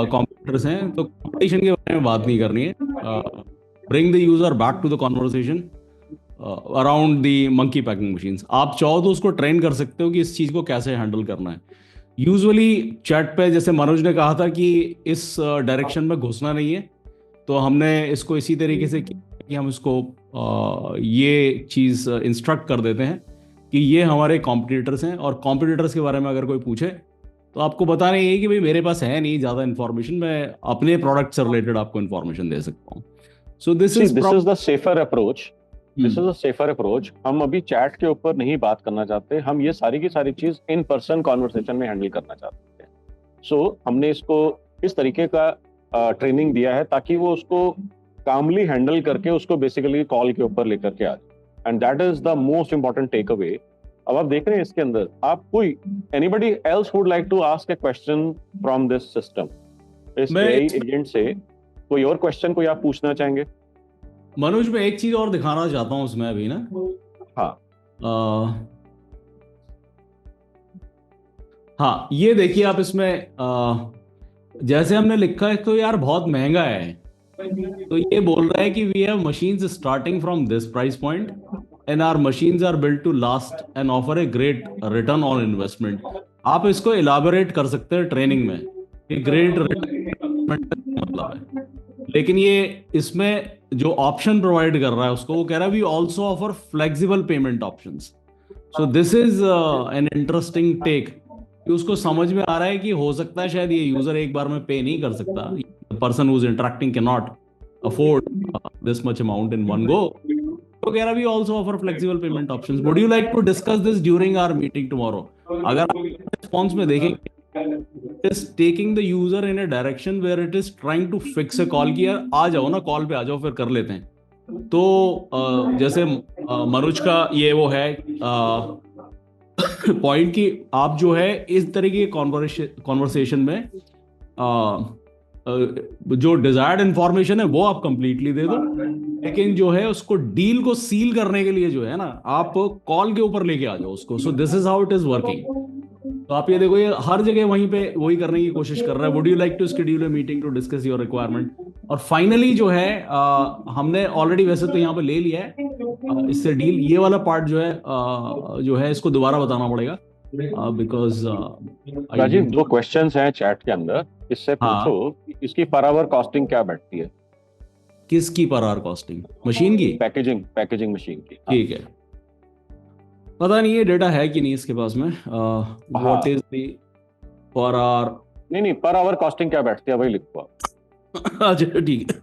[SPEAKER 8] कॉम्पिटिटर्स हैं, तो कॉम्पिटिशन के बारे में बात नहीं करनी है। Bring the user back to the conversation around the monkey packing machines. आप चाहो तो उसको ट्रेन कर सकते हो कि इस चीज को कैसे हैंडल करना है। यूजुअली चैट पे जैसे मनोज ने कहा था कि इस डायरेक्शन में घुसना नहीं है, तो हमने इसको इसी तरीके से किया कि हम इसको ये चीज इंस्ट्रक्ट कर देते हैं कि ये हमारे कॉम्पिटिटर्स हैं, और कॉम्पिटिटर्स के बारे में अगर कोई पूछे तो आपको बताना यही कि भाई मेरे पास है नहीं ज़्यादा इन्फॉर्मेशन, मैं अपने प्रोडक्ट से रिलेटेड आपको इन्फॉर्मेशन दे सकता हूँ। सो this is
[SPEAKER 1] the safer approach. This is a safer approach. हम अभी चैट के ऊपर नहीं बात करना चाहते, हम ये सारी की सारी चीज इन पर्सन कॉन्वर्सेशन में हैंडल करना चाहते हैं। सो हमने इसको इस तरीके का ट्रेनिंग दिया है ताकि वो उसको कामली हैंडल करके उसको बेसिकली कॉल के ऊपर लेकर के आ जाए, and that is the most important take away. अब आप देख रहे हैं इसके अंदर, आप कोई anybody else would like to ask a question from this system, इस एआई एजेंट से कोई और क्वेश्चन कोई आप पूछना चाहेंगे?
[SPEAKER 8] मनोज, मैं एक चीज और दिखाना चाहता हूं उसमें अभी ना। हाँ, ये देखिए आप इसमें जैसे हमने लिखा है तो यार बहुत महंगा है, तो ये बोल रहा है कि we have machines starting from this price point and our machines are built to last and offer a great return on investment। आप इसको elaborate कर सकते हैं ट्रेनिंग में कि great मतलब है, लेकिन ये इसमें जो ऑप्शन प्रोवाइड कर रहा है उसको वो कह रहा है we also offer flexible payment options. So this is an interesting take, कि उसको समझ में आ रहा है कि हो सकता है शायद ये यूजर एक बार में पे नहीं कर सकता, person who is interacting can not afford this much amount in one go. तो कह रहा we also offer flexible payment options. Would you like to discuss this during our meeting tomorrow? अगर आप response में देखेंगे, it is taking the user in a direction where it is trying to fix a call कि यार आ जाओ ना, कॉल पे आ जाओ फिर कर लेते हैं। तो जैसे मनोज का ये वो है पॉइंट कि आप जो है इस तरीके के कॉन्वर्सेशन में जो डिजायर्ड इंफॉर्मेशन है वो आप कंप्लीटली दे दो, लेकिन जो है उसको डील को सील करने के लिए जो है ना आप कॉल के ऊपर लेके आ जाओ उसको। सो this is how it is working. तो आप ये देखो, ये हर जगह वहीं पे वही करने की कोशिश कर रहा है। Would you like to schedule a meeting to discuss your requirement. और फाइनली जो है हमने ऑलरेडी वैसे तो यहाँ पे ले लिया है इससे डील। ये वाला पार्ट जो है इसको दोबारा बताना पड़ेगा बिकॉज
[SPEAKER 1] राजीव, 2 क्वेश्चंस हैं चैट के अंदर, इससे पूछो इसकी पर आवर कॉस्टिंग क्या बैठती है।
[SPEAKER 8] किसकी पर आवर कॉस्टिंग? मशीन की?
[SPEAKER 1] पैकेजिंग मशीन की।
[SPEAKER 8] ठीक है, पता नहीं ये डेटा है कि नहीं इसके पास में। What is the per hour?
[SPEAKER 1] नहीं, पर आवर कॉस्टिंग क्या बैठती है वही लिखो आप।
[SPEAKER 8] अच्छा ठीक है।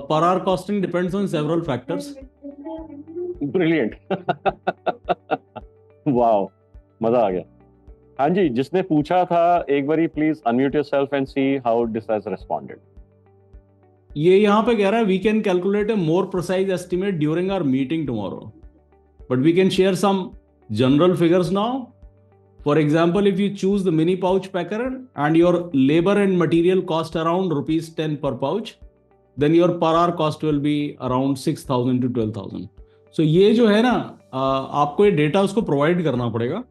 [SPEAKER 8] Per hour costing depends on several factors.
[SPEAKER 1] Brilliant. Wow, मजा आ गया। हाँ जी, जिसने पूछा था एक बारी please unmute yourself and see how this has responded.
[SPEAKER 8] ये यहाँ पे कह रहा है we can calculate a more precise estimate during our meeting tomorrow, but we can share some general figures now. For example, if you choose the mini pouch packer and your labor and material cost around rupees 10 per pouch, then your per hour cost will be around 6,000 to 12,000. So ये जो है ना, आपको ये डेटा उसको प्रोवाइड करना पड़ेगा.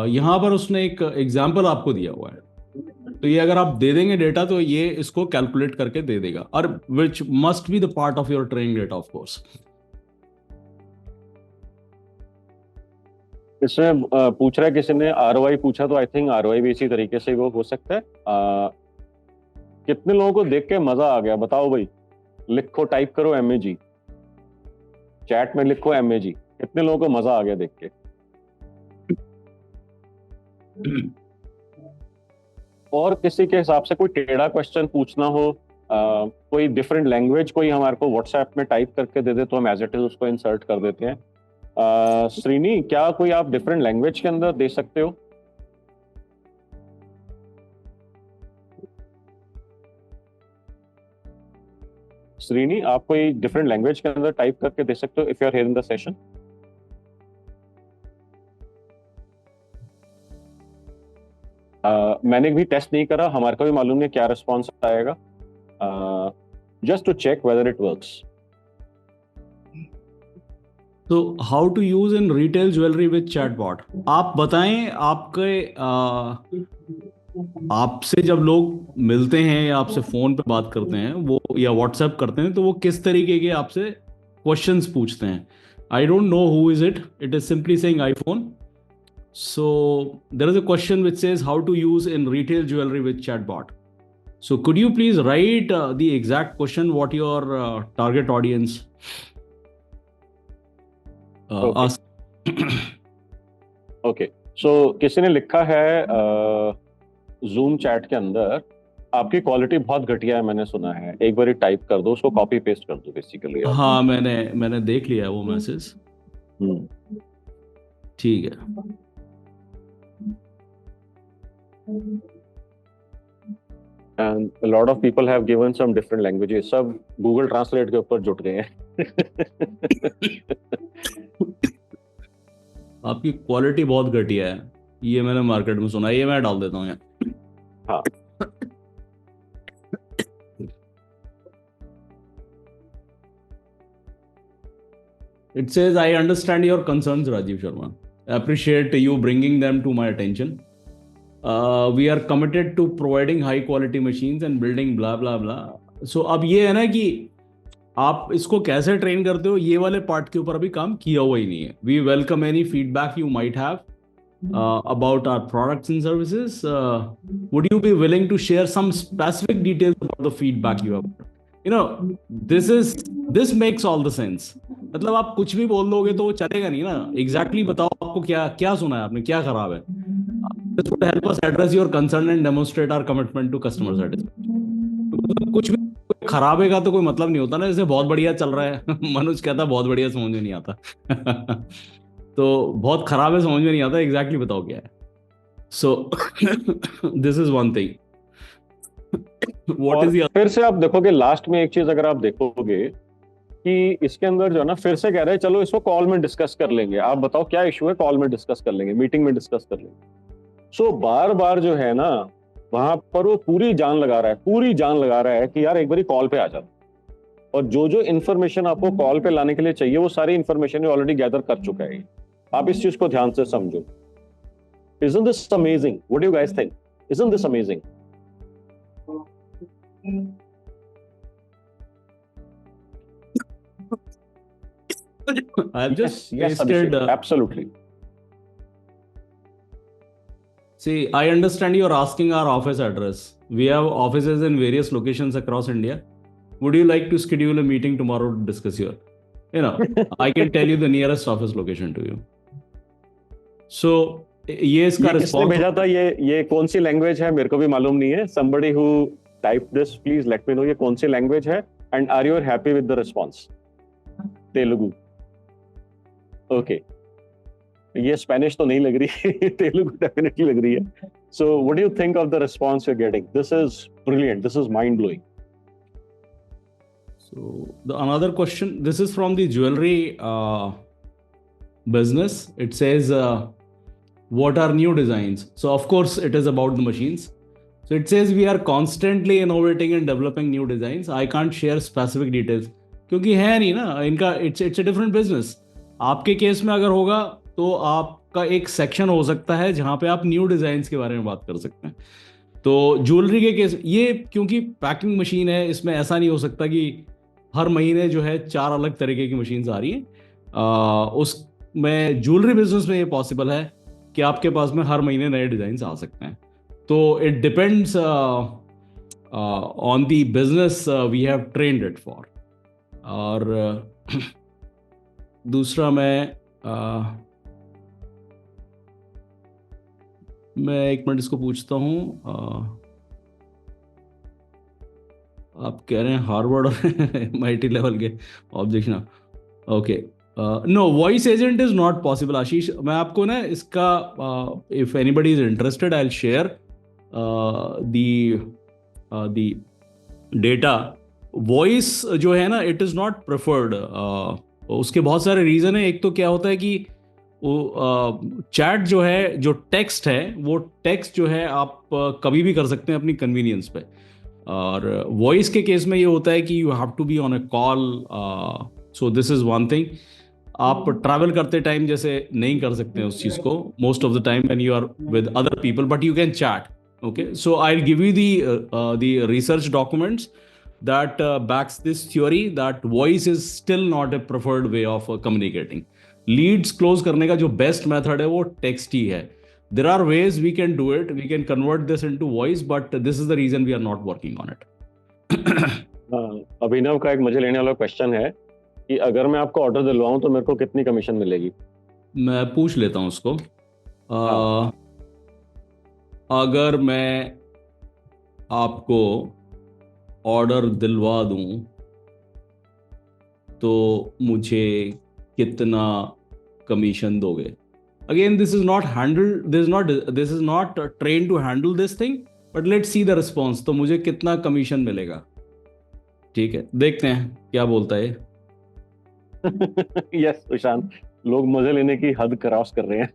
[SPEAKER 8] यहाँ पर उसने एक एग्जाम्पल आपको दिया हुआ है, तो ये अगर आप दे देंगे डेटा तो ये इसको कैलकुलेट करके दे देगा, और which must be the part of your training data of course.
[SPEAKER 1] इसमें पूछ रहा है किसी ने ROI पूछा, तो आई थिंक ROI भी इसी तरीके से वो हो सकता है। कितने लोगों को देख के मजा आ गया बताओ भाई, लिखो, टाइप करो MAG, चैट में लिखो MAG, कितने लोगों को मजा आ गया देख के। और किसी के हिसाब से कोई टेढ़ा क्वेश्चन पूछना हो, कोई डिफरेंट लैंग्वेज कोई हमारे को व्हाट्सएप में टाइप करके दे दे तो हम एज इट इज उसको इंसर्ट कर देते हैं। श्रीनी, क्या कोई आप डिफरेंट लैंग्वेज के अंदर दे सकते हो? श्रीनी, आप कोई डिफरेंट लैंग्वेज के अंदर टाइप करके दे सकते हो if you are here in the session? मैंने भी टेस्ट नहीं करा, हमारे को भी मालूम नहीं क्या रिस्पॉन्स आएगा, just to check whether it works.
[SPEAKER 8] तो how to use in retail jewellery with chatbot, आप बताएं। आपसे जब लोग मिलते हैं या आपसे फोन पे बात करते हैं वो, या व्हाट्सएप करते हैं, तो वो किस तरीके के आपसे क्वेश्चंस पूछते हैं? I don't know who is it, it is simply saying iPhone. So there is a question which says how to use in retail jewelry with chatbot. So could you please write the exact question what your target audience ask?
[SPEAKER 1] Okay. So किसी ने लिखा है Zoom चैट के अंदर आपकी क्वालिटी बहुत घटिया है, मैंने सुना है, एक बार टाइप कर दो, उसको कॉपी पेस्ट कर दो बेसिकली।
[SPEAKER 8] हाँ, मैंने देख लिया वो मैसेज। ठीक है।
[SPEAKER 1] And a lot of people have given some different languages. सब Google Translate के ऊपर जुट गए हैं।
[SPEAKER 8] आपकी क्वालिटी बहुत घटिया है, ये मैंने मार्केट में सुना है, ये मैं डाल देता हूँ यहाँ।
[SPEAKER 1] हाँ।
[SPEAKER 8] It says, I understand your concerns, Rajiv Sharma. I appreciate you bringing them to my attention. We are committed to providing high quality machines and building blah blah blah. So अब ये है ना कि आप इसको कैसे ट्रेन करते हो, ये वाले पार्ट के ऊपर अभी काम किया हुआ ही नहीं है. We welcome any feedback you might have about our products and services. Would you be willing to share some specific details about the feedback you have? You know, this makes all the sense. मतलब आप कुछ भी बोल दोगे तो वो चलेगा नहीं ना. Exactly बताओ आपको क्या सुना है आपने, क्या खराब है. This would help us address your concern and demonstrate our commitment to customer satisfaction. कुछ भी खराब है तो कोई मतलब नहीं होता ना. जैसे बहुत बढ़िया चल रहा है, मनोज कहता बहुत बढ़िया समझ में नहीं आता. तो बहुत खराब है समझ में नहीं आता, एग्जैक्टली बताओ क्या है. सो this is one thing. What is
[SPEAKER 1] फिर से आप देखोगे लास्ट में एक चीज अगर आप देखोगे कि इसके अंदर जो है ना, फिर से कह रहे हैं चलो इसको कॉल में डिस्कस कर लेंगे, आप बताओ क्या इशू है, कॉल में डिस्कस कर लेंगे, मीटिंग में डिस्कस कर लेंगे. सो बार बार जो है ना वहां पर वो पूरी जान लगा रहा है कि यार एक बारी कॉल पे आ जाओ, और जो इन्फॉर्मेशन आपको कॉल पे लाने के लिए चाहिए वो सारी इन्फॉर्मेशन ऑलरेडी गैदर कर चुका है. आप इस चीज को ध्यान से समझो. Isn't this amazing? What do you guys think? Isn't this amazing?
[SPEAKER 8] I've just
[SPEAKER 1] Yes,
[SPEAKER 8] pasted.
[SPEAKER 1] Abhishek, absolutely.
[SPEAKER 8] See, I understand you're asking our office address. We have offices in various locations across India. Would you like to schedule a meeting tomorrow to discuss your? I can tell you the nearest office location to you. So, ये इसका
[SPEAKER 1] ये किसने
[SPEAKER 8] response.
[SPEAKER 1] भेजा था? ये कौन सी लैंग्वेज है? मेरे को भी मालूम नहीं है. Somebody who typed this, please let me know ये कौन सी लैंग्वेज है? And are you happy with the response? Telugu. Okay. ये स्पेनिश तो नहीं लग रही, तेलुगु डेफिनेटली लग रही है. So what do you think of the response you're getting? This is brilliant. This is mind blowing.
[SPEAKER 8] So another question. This is from the jewelry business. It says, what are new designs? So of course it is about the machines. So it says we are constantly innovating and developing new designs. I can't share specific details क्योंकि है नहीं ना इनका. It's a different business. आपके केस में अगर होगा तो आपका एक सेक्शन हो सकता है जहां पे आप न्यू डिजाइन्स के बारे में बात कर सकते हैं. तो ज्वेलरी के केस ये क्योंकि पैकिंग मशीन है, इसमें ऐसा नहीं हो सकता कि हर महीने जो है 4 अलग तरीके की मशीन्स आ रही हैं. उसमें ज्वेलरी बिजनेस में ये पॉसिबल है कि आपके पास में हर महीने नए डिजाइन्स आ सकते हैं. तो it depends on the business we have trained it for. और दूसरा मैं एक मिनट इसको पूछता हूँ. आप कह रहे हैं हार्वर्ड और MIT लेवल के objection. Okay, no voice agent is not possible. Ashish, मैं आपको ना इसका if anybody is interested I will share the data. Voice जो है ना इट इज़ नॉट प्रेफर्ड. उसके बहुत सारे रीज़न है. एक तो क्या होता है कि चैट जो है, जो टेक्स्ट है, वो टेक्स्ट जो है आप कभी भी कर सकते हैं अपनी कन्वीनियंस पे. और वॉइस के केस में ये होता है कि you have to be on a call. So this is one thing. आप ट्रैवल करते टाइम जैसे नहीं कर सकते हैं उस चीज़ को most of the time when you are with other people, but you can chat. Okay, so I will give you the research documents that backs this theory that voice is still not a preferred way of communicating. Leads close करने का जो best method है वो text ही है. There are ways we can do it. We can convert this into voice, but this is the reason we are not working on it.
[SPEAKER 1] अभिनव का एक मुझे लेने वाला क्वेश्चन है कि अगर मैं आपको ऑर्डर दिलवाऊं तो मेरे को कितनी कमीशन मिलेगी?
[SPEAKER 8] मैं पूछ लेता हूँ उसको. अगर मैं आपको ऑर्डर दिलवा दूं तो मुझे कितना कमीशन दोगे? Again this is not handled, this is not train to handle this thing, but let's see the response. तो मुझे कितना कमीशन मिलेगा? ठीक है, देखते हैं क्या बोलता है.
[SPEAKER 1] यस सुशांत, लोग मजे लेने की हद क्रॉस कर रहे हैं.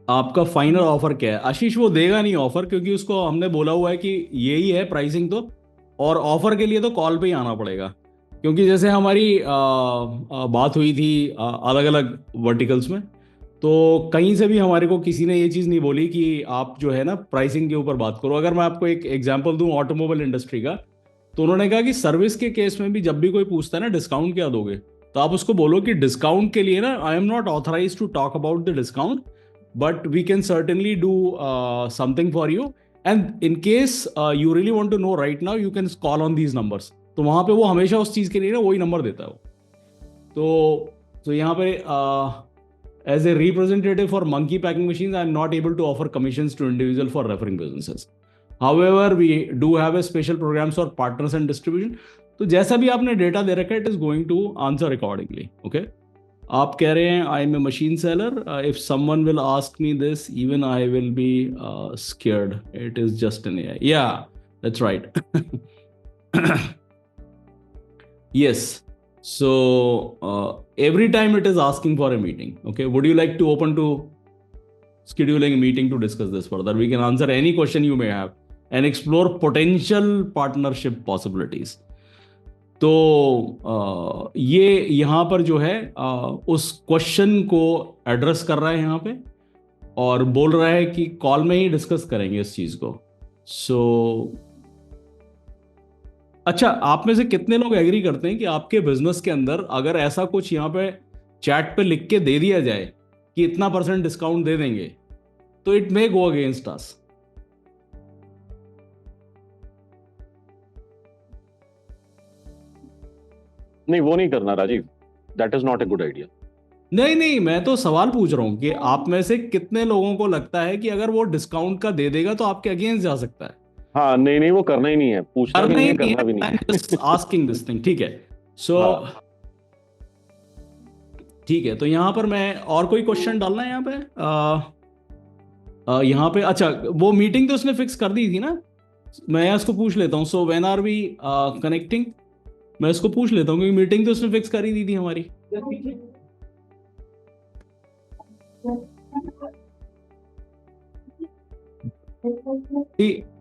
[SPEAKER 8] आपका फाइनल ऑफर क्या है? आशीष वो देगा नहीं ऑफर, क्योंकि उसको हमने बोला हुआ है कि यही है प्राइसिंग. तो और ऑफर के लिए तो कॉल पे ही आना पड़ेगा, क्योंकि जैसे हमारी बात हुई थी अलग अलग वर्टिकल्स में, तो कहीं से भी हमारे को किसी ने ये चीज़ नहीं बोली कि आप जो है ना प्राइसिंग के ऊपर बात करो. अगर मैं आपको एक एग्जांपल दूं ऑटोमोबाइल इंडस्ट्री का, तो उन्होंने कहा कि सर्विस के केस में भी जब भी कोई पूछता है ना डिस्काउंट क्या दोगे, तो आप उसको बोलो कि डिस्काउंट के लिए ना I am not authorize to talk about the discount, but we can certainly do something for you, and in case you really want to know right now you can call on these numbers. तो वहाँ पे वो हमेशा उस चीज़ के लिए ना वही नंबर देता है वो. तो यहाँ पे as a representative for Monkey Packing Machines, I am not able to offer commissions to individual for referring businesses. However, we do have a special programs for partners and distribution. तो जैसा भी आपने डेटा दे रखा है it is going to answer accordingly. Okay. आप कह रहे हैं I am a machine seller. If someone will ask me this even I will be scared. It is just an AI. Yeah that's right. Yes. So every time it is asking for a meeting. Okay, would you like to open to scheduling a meeting to discuss this further? We can answer any question you may have and explore potential partnership possibilities. तो ये यहाँ पर जो है उस क्वेश्चन को एड्रेस कर रहा है यहाँ पे, और बोल रहा है कि कॉल में ही डिस्कस करेंगे इस चीज को। सो अच्छा, आप में से कितने लोग एग्री करते हैं कि आपके बिजनेस के अंदर अगर ऐसा कुछ यहाँ पे चैट पे लिख के दे दिया जाए कि इतना % डिस्काउंट दे देंगे, तो it may go against us?
[SPEAKER 1] नहीं, वो नहीं करना Rajiv, that is not a good idea.
[SPEAKER 8] नहीं नहीं, मैं तो सवाल पूछ रहा हूं कि आप में से कितने लोगों को लगता है कि अगर वो डिस्काउंट का दे देगा तो आपके अगेंस्ट जा सकता है?
[SPEAKER 1] हाँ, नहीं नहीं, वो करना ही नहीं है, पूछना भी
[SPEAKER 8] करना
[SPEAKER 1] नहीं
[SPEAKER 8] ही
[SPEAKER 1] है,
[SPEAKER 8] नहीं
[SPEAKER 1] करना भी
[SPEAKER 8] है,
[SPEAKER 1] नहीं
[SPEAKER 8] I am just asking this thing. ठीक है, सो
[SPEAKER 1] हाँ।
[SPEAKER 8] ठीक है, तो यहाँ पर मैं और कोई क्वेश्चन डालना है यहाँ पे? यहाँ पे अच्छा, वो मीटिंग तो उसने फिक्स कर दी थी ना, मैं इसको पूछ लेता हूँ। So when are we connecting? मैं इसको पूछ लेता हूँ क्योंकि मीटिंग तो उसने फिक्स कर ही दी थी हमारी।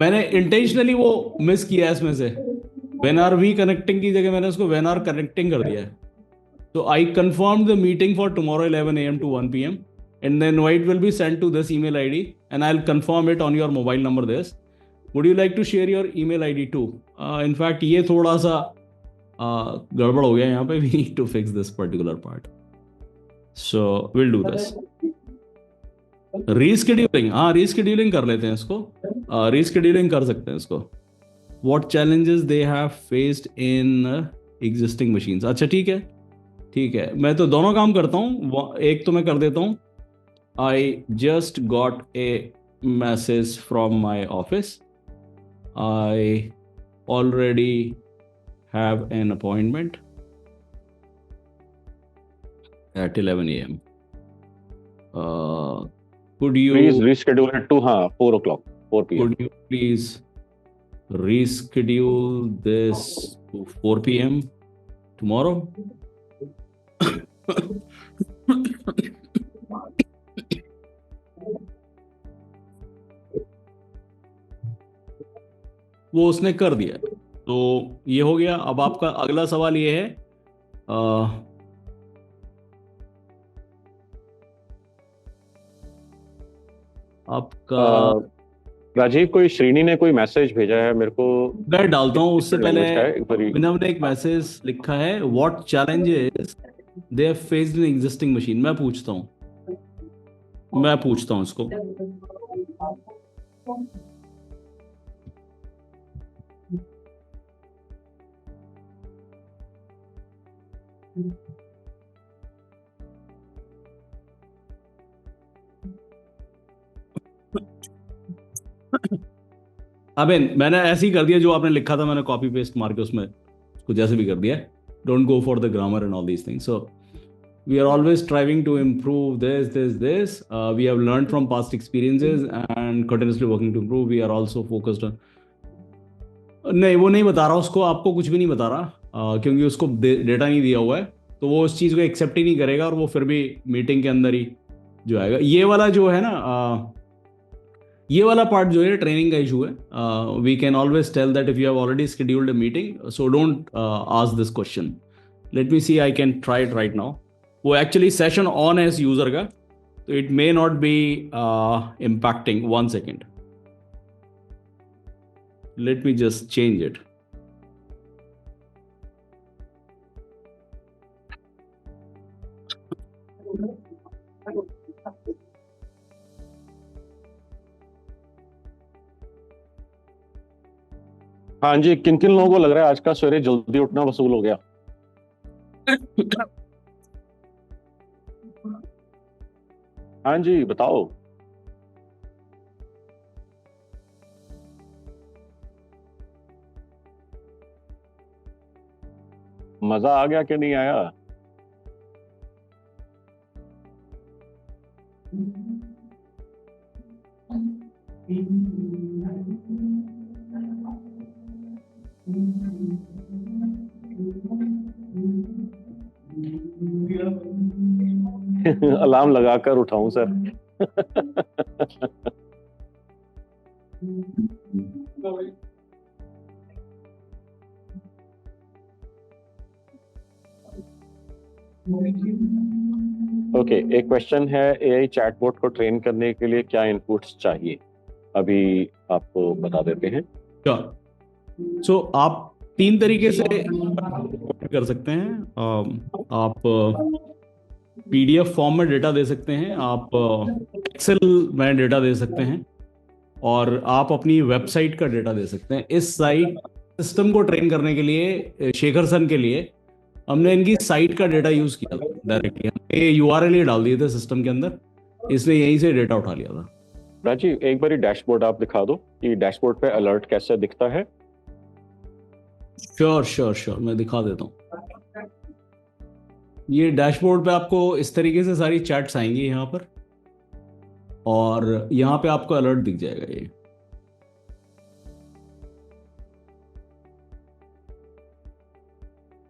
[SPEAKER 8] मैंने इंटेंशनली वो मिस किया है इसमें से, व्हेन आर वी कनेक्टिंग की जगह मैंने उसको व्हेन आर कनेक्टिंग कर दिया है। So I confirmed the meeting for tomorrow 11 a.m. to 1 p.m. and the invite will be sent to this email ID and I'll confirm it on your mobile number this. Would you like to share your email ID too? In fact, ये थोड़ा सा गड़बड़ हो गया यहाँ पे. We need to fix this particular part. So we'll do this. Rescheduling, हाँ rescheduling कर लेते हैं इसको. Rescheduling कर सकते हैं इसको. What challenges they have faced in existing machines? अच्छा ठीक है, ठीक है, मैं तो दोनों काम करता हूँ. एक तो मैं कर देता हूँ, I just got a message from my office, I already have an appointment at 11 AM. Could you
[SPEAKER 1] please reschedule it to 4 o'clock, 4 p.m.
[SPEAKER 8] Could you please reschedule this to 4 p.m. tomorrow? वो उसने कर दिया, तो ये हो गया. अब आपका अगला सवाल ये है, आपका
[SPEAKER 1] राजीव, कोई श्रीनी ने कोई मैसेज भेजा है मेरे को,
[SPEAKER 8] मैं डालता हूँ. उससे पहले
[SPEAKER 1] language
[SPEAKER 8] विनव ने एक मैसेज लिखा है, what challenges they have faced in existing machine. मैं पूछता हूँ उसको. अबे मैंने ऐसे ही कर दिया, जो आपने लिखा था मैंने कॉपी पेस्ट मार के उसमें कुछ जैसे भी कर दिया. Don't go for the grammar and all these things. So we are always striving to improve this. We have learned from past experiences and continuously working to improve. We are also focused on. नहीं, वो नहीं बता रहा उसको, आपको कुछ भी नहीं बता रहा, क्योंकि उसको डेटा नहीं दिया हुआ है, तो वो उस चीज़ को एक्सेप्ट ही नहीं करेगा, और वो फिर भी मीटिंग के अंदर ही जो आएगा. ये वाला जो है ना, ये वाला पार्ट जो है ट्रेनिंग का इशू है. We can always tell that if you have already scheduled a meeting, so don't ask this question. Let me see, I can try it right now. वो एक्चुअली सेशन ऑन है इस यूजर का, तो it may not be impacting. 1 second. Let me just change it.
[SPEAKER 1] हाँ जी, किन किन लोगों को लग रहा है आज का सवेरे जल्दी उठना वसूल हो गया? हाँ जी, बताओ. मजा आ गया कि नहीं आया? अलार्म लगाकर उठाऊं सर? ओके, एक क्वेश्चन है, एआई चैटबॉट को ट्रेन करने के लिए क्या इनपुट्स चाहिए? अभी आपको बता देते हैं।
[SPEAKER 8] सो आप 3 तरीके से कर सकते हैं। आप PDF फॉर्म में डेटा दे सकते हैं, आप एक्सेल में डेटा दे सकते हैं, और आप अपनी वेबसाइट का डेटा दे सकते हैं। इस साइट सिस्टम को ट्रेन करने के लिए शेखर सन के लिए हमने इनकी साइट का डेटा यूज किया था डायरेक्टली। हमने URL ही डाल दिए थे सिस्टम के अंदर, इसने यहीं से डेटा उठा लिया था।
[SPEAKER 1] राजीव, एक बारी डैशबोर्ड आप दिखा दो कि डैशबोर्ड पे अलर्ट कैसे दिखता है।
[SPEAKER 8] श्योर मैं दिखा देता हूँ। ये डैशबोर्ड पे आपको इस तरीके से सारी चैट्स आएंगी यहाँ पर, और यहाँ पे आपको अलर्ट दिख जाएगा।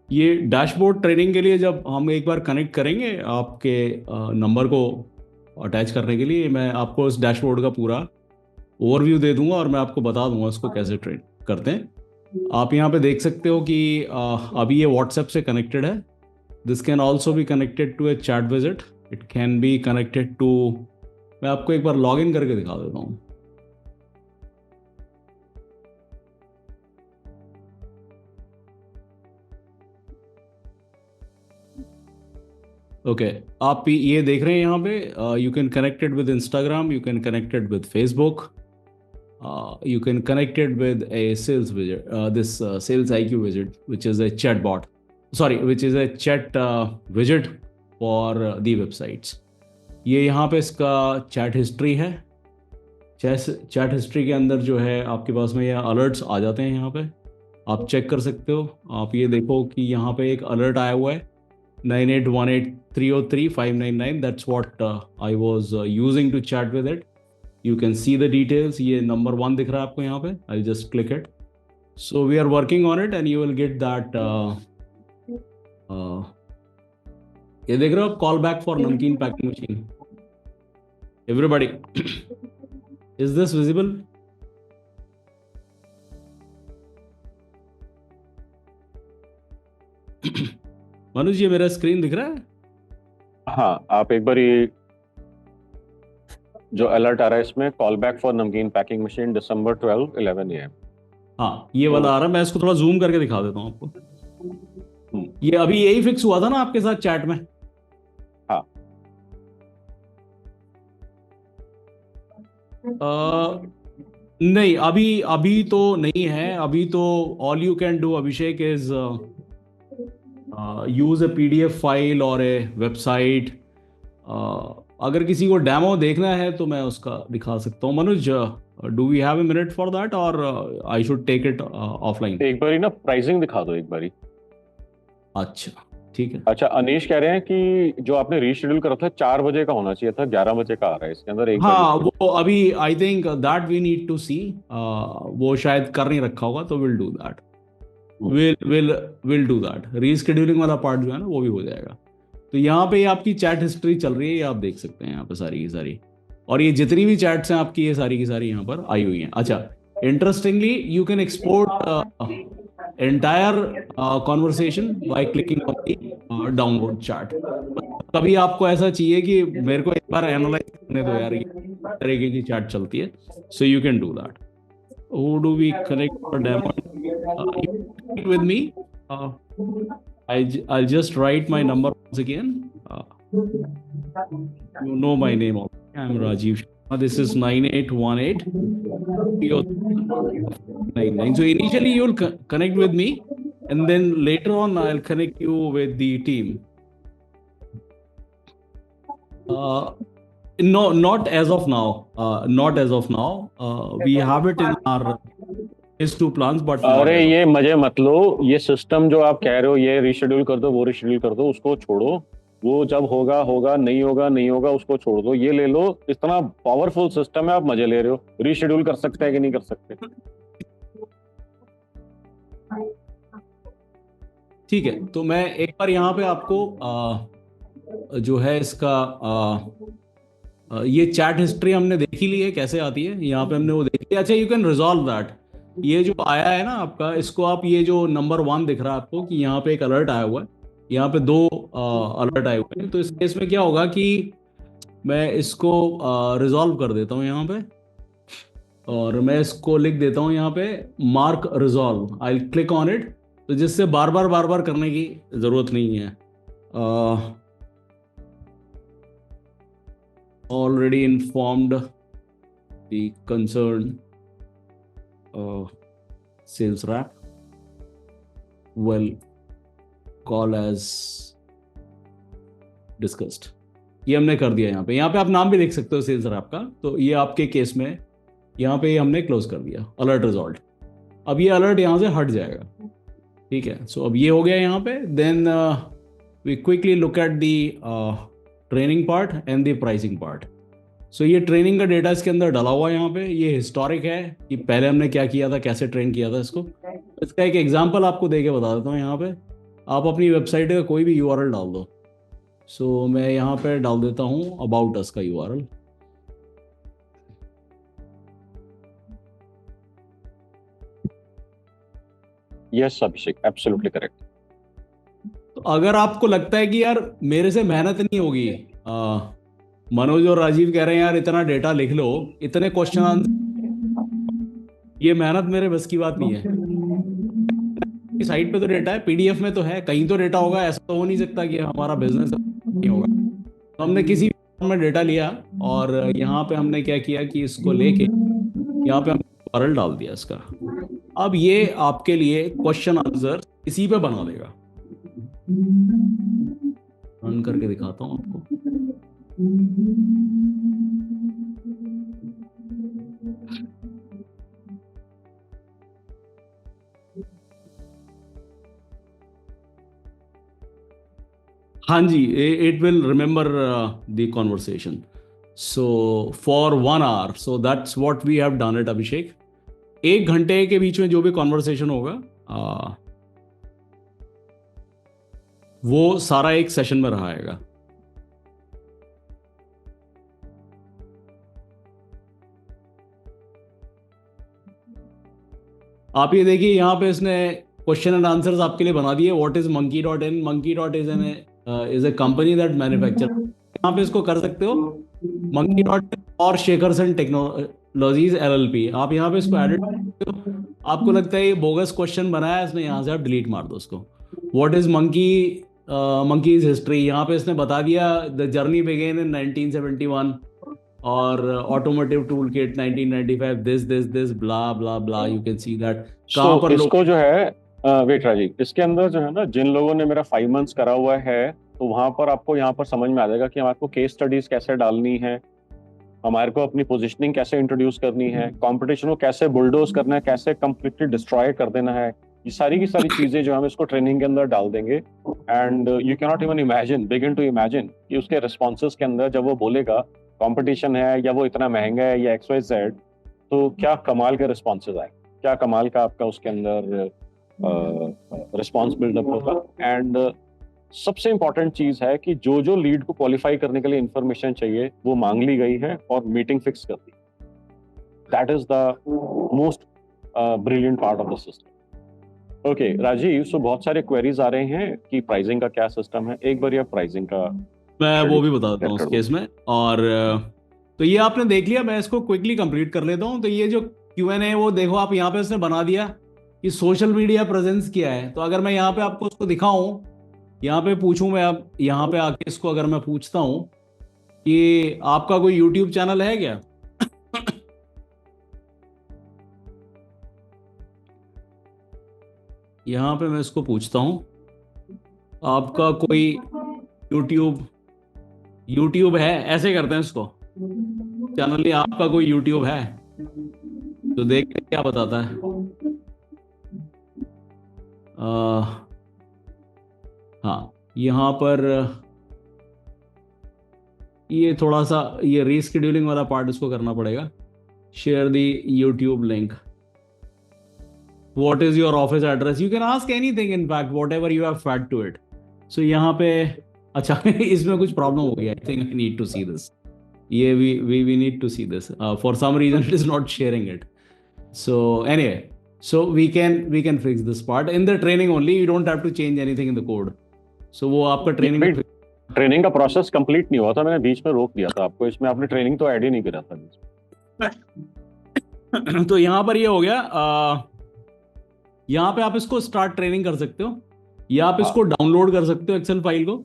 [SPEAKER 8] ये डैशबोर्ड ट्रेनिंग के लिए जब हम एक बार कनेक्ट करेंगे आपके नंबर को अटैच करने के लिए, मैं आपको इस डैशबोर्ड का पूरा ओवरव्यू दे दूंगा और मैं आपको बता दूंगा इसको कैसे ट्रेन करते हैं। आप यहाँ पे देख सकते हो कि अभी ये व्हाट्सएप से कनेक्टेड है। This can also be connected to a chat visit, it can be connected to, मैं आपको एक बार लॉग इन करके दिखा देता हूँ। ओके, आप ये देख रहे हैं यहाँ पे, you can connected with Instagram, you can connected with Facebook, you can connect it with a sales widget, this sales IQ widget, which is a chat bot, which is a chat widget for the websites. ये यहाँ पे इसका चैट हिस्ट्री है। चैट हिस्ट्री के अंदर जो है आपके पास में ये अलर्ट्स आ जाते हैं, यहाँ पे आप चेक कर सकते हो। आप ये देखो कि यहाँ पे एक अलर्ट आया हुआ है 9818303599, that's what I was using to chat with it. You can see the details. ये number 1 दिख रहा है आपको यहाँ पे। I'll just click it. So we are working on it and you will get that. ये देख रहे हो आप, call back for Namkeen packing machine. Everybody, is this visible? मनुज, ये मेरा स्क्रीन दिख रहा है?
[SPEAKER 1] हाँ, आप एक बारी जो अलर्ट आ रहा है इसमें, कॉल बैक फॉर नमकीन पैकिंग मशीन December 12, 11 AM।
[SPEAKER 8] हाँ, ये वाला आ रहा है। मैं इसको थोड़ा जूम करके दिखा देता हूँ आपको। ये अभी यही फिक्स हुआ था ना आपके साथ चैट में?
[SPEAKER 1] हाँ।
[SPEAKER 8] नहीं, अभी तो नहीं है। अभी तो all you can do, Abhishek, is use A PDF file और ए वेबसाइट। अगर किसी को डेमो देखना है तो मैं उसका दिखा सकता हूँ। Manuj, do we have a minute for that और I should take it offline?
[SPEAKER 1] एक बारी ना प्राइसिंग दिखा दो एक बारी।
[SPEAKER 8] अच्छा, ठीक है।
[SPEAKER 1] अच्छा, अनीश कह रहे हैं कि जो आपने रीशेड्यूल करा था 4 बजे का होना चाहिए था, 11 बजे का आ रहा है इसके अंदर।
[SPEAKER 8] हाँ, वो अभी I think that we need to see, वो शायद कर नहीं रखा होगा, तो will do that. Will do that. Rescheduling वाला पार्ट जो है ना वो भी हो जाएगा। तो यहाँ पे आपकी चैट हिस्ट्री चल रही है, ये आप देख सकते हैं यहाँ पे सारी की सारी, और ये जितनी भी चैट्स हैं आपकी, ये सारी की सारी यहाँ पर आई हुई हैं। अच्छा, interestingly you can export entire conversation by clicking on the download chat. कभी आपको ऐसा चाहिए कि मेरे को एक बार एनालाइज करने दो यार, ये तरीके की चैट चलती है, so you can do that. Who do we connect for demo? You connect with me. I'll just write my number once again. You know my name already. I'm Rajiv Sharma. This is 9818. So initially you'll connect with me, and then later on I'll connect you with the team. No, not as of now. Not as of now. We have it in our phase 2 plans, but
[SPEAKER 1] अरे ये मजे मत लो। ये सिस्टम जो आप कह रहे हो, ये रीशेड्यूल कर दो, वो रीशेड्यूल कर दो, उसको छोड़ो। वो जब होगा होगा, नहीं होगा नहीं होगा, उसको छोड़ दो। ये ले लो, इतना पावरफुल सिस्टम है, आप मजे ले रहे हो। रीशेड्यूल कर सकते हैं कि नहीं कर सकते?
[SPEAKER 8] ठीक है। तो मैं एक बार यहाँ पे आपको जो है इसका ये चैट हिस्ट्री हमने देख ही ली है कैसे आती है, यहाँ पे हमने वो देख लिया। अच्छा, यू कैन रिजॉल्व दैट। ये जो आया है ना आपका, इसको आप, ये जो नंबर 1 दिख रहा है आपको कि यहाँ पे एक अलर्ट आया हुआ है, यहाँ पे 2 अलर्ट आए हुए हैं। तो इस केस में क्या होगा कि मैं इसको रिजॉल्व कर देता हूँ यहाँ पे, और मैं इसको लिख देता हूँ यहाँ पे mark resolve. I click on it, तो जिससे बार बार करने की जरूरत नहीं है। Already informed the concern sales rep, we'll call as discussed. ये हमने कर दिया। यहाँ पे आप नाम भी लिख सकते हो सेल्स रैप का। तो ये आपके केस में यहाँ पे हमने क्लोज कर दिया, अलर्ट रिजॉल्व। अब ये अलर्ट यहाँ से हट जाएगा, ठीक है। सो अब ये हो गया यहाँ पे। Then we quickly look at the training part and the pricing part. So ये ट्रेनिंग का डेटा इसके अंदर डाला हुआ है यहाँ पे। ये हिस्टोरिक है कि पहले हमने क्या किया था, कैसे ट्रेन किया था इसको। इसका एक एग्जाम्पल आपको दे के बता देता हूँ। यहाँ पे आप अपनी वेबसाइट का कोई भी URL डाल दो। सो मैं यहाँ पे डाल देता हूँ अबाउट अस का URL।
[SPEAKER 1] यस अभिषेक, एब्सोल्युटली करेक्ट।
[SPEAKER 8] तो अगर आपको लगता है कि यार मेरे से मेहनत नहीं होगी, मनोज और राजीव कह रहे हैं यार इतना डेटा लिख लो, इतने क्वेश्चन आंसर, ये मेहनत मेरे बस की बात नहीं है। साइट पे तो डेटा है, PDF में तो है, कहीं तो डेटा होगा। ऐसा तो हो नहीं सकता कि हमारा बिजनेस नहीं होगा। तो हमने किसी में डेटा लिया और यहाँ पे हमने क्या किया कि इसको लेके यहाँ पे हमने URL डाल दिया इसका। अब ये आपके लिए क्वेश्चन आंसर इसी पे बना देगा। रन करके दिखाता हूं आपको। हाँ जी, it will remember the conversation. So for 1 hour, so that's what we have done it, Abhishek. 1 घंटे के बीच में जो भी कॉन्वर्सेशन होगा वो सारा एक सेशन में रहाएगा। आप ये देखिए यहाँ पे इसने क्वेश्चन एंड आंसर्स आपके लिए बना दिए। What is monkey.in? monkey.in is a company that manufacture। यहाँ पे इसको कर सकते हो monkey.in और शेखरसन टेक्नोलॉजीज LLP। आप यहाँ पे इसको एडिट करते हो। आपको लगता है ये बोगस क्वेश्चन बनाया है इसने, यहाँ से आप डिलीट मार दो उसको। व्हाट इज monkeys हिस्ट्री, यहाँ पे इसने बता दिया द जर्नी बिगेन इन 1971 और automotive tool kit 1995, this blah blah blah. You can see that कहाँ पर
[SPEAKER 1] इसको जो है वेट राजीव, इसके अंदर जो है ना, जिन लोगों ने मेरा 5 मंथ्स करा हुआ है, तो वहां पर आपको यहाँ पर समझ में आ जाएगा कि हमारे को केस स्टडीज कैसे डालनी है, हमारे को अपनी पोजीशनिंग कैसे इंट्रोड्यूस करनी है, कंपटीशन को कैसे बुलडोज करना है, कैसे कंप्लीटली डिस्ट्रॉय कर देना है। ये सारी की सारी चीजें जो हम इसको ट्रेनिंग के अंदर डाल देंगे। And you can not even begin to imagine कि उसके रिस्पॉन्सेज के अंदर जब वो बोलेगा कंपटीशन है या वो इतना महंगा है या XYZ, तो क्या कमाल के रिस्पॉन्सेज आए, क्या कमाल का आपका उसके अंदर रिस्पॉन्स बिल्डअप होगा। एंड सबसे इंपॉर्टेंट चीज है कि जो जो लीड को क्वालिफाई करने के लिए इंफॉर्मेशन चाहिए वो मांग ली गई है और मीटिंग फिक्स कर दी। That is the most brilliant part of the system. Okay Rajiv, so बहुत सारे क्वेरीज आ रहे हैं कि प्राइसिंग का क्या सिस्टम है। एक बार प्राइसिंग का
[SPEAKER 8] मैं वो भी बता देता हूँ उस केस में। और तो ये आपने देख लिया, मैं इसको क्विकली कंप्लीट कर लेता हूँ। तो ये जो Q&A वो देखो आप, यहाँ पे उसने बना दिया कि सोशल मीडिया प्रेजेंस क्या है। तो अगर मैं यहाँ पे आपको उसको दिखाऊं, यहाँ पे पूछूं, मैं अब यहाँ पे आके इसको अगर मैं पूछता हूं कि आपका कोई YouTube चैनल है क्या, यहाँ पे मैं इसको पूछता हूं आपका कोई YouTube है, ऐसे करते हैं इसको, चैनल आपका कोई YouTube है, तो देखते क्या बताता है। हाँ, यहाँ पर ये थोड़ा सा ये रीस्केड्यूलिंग वाला पार्ट इसको करना पड़ेगा। Share the YouTube link. What is your office address? You can ask anything, in fact, whatever you have fed to it. So यहाँ पे अच्छा इसमें कुछ प्रॉब्लम हो गया। I think I need to see this. ये we need to see this. For some reason it is not sharing it. So anyway, so we can fix this part in the training only. You don't have to change anything in the code. सो वो आपका ट्रेनिंग
[SPEAKER 1] ट्रेनिंग का प्रोसेस कंप्लीट नहीं हुआ था, मैंने बीच में रोक दिया था आपको, इसमें आपने ट्रेनिंग तो ऐड ही नहीं करा था बीच में।
[SPEAKER 8] तो यहाँ पर ये हो गया, यहाँ पे आप इसको स्टार्ट ट्रेनिंग कर सकते हो या आप इसको डाउनलोड कर सकते हो एक्सेल फाइल को।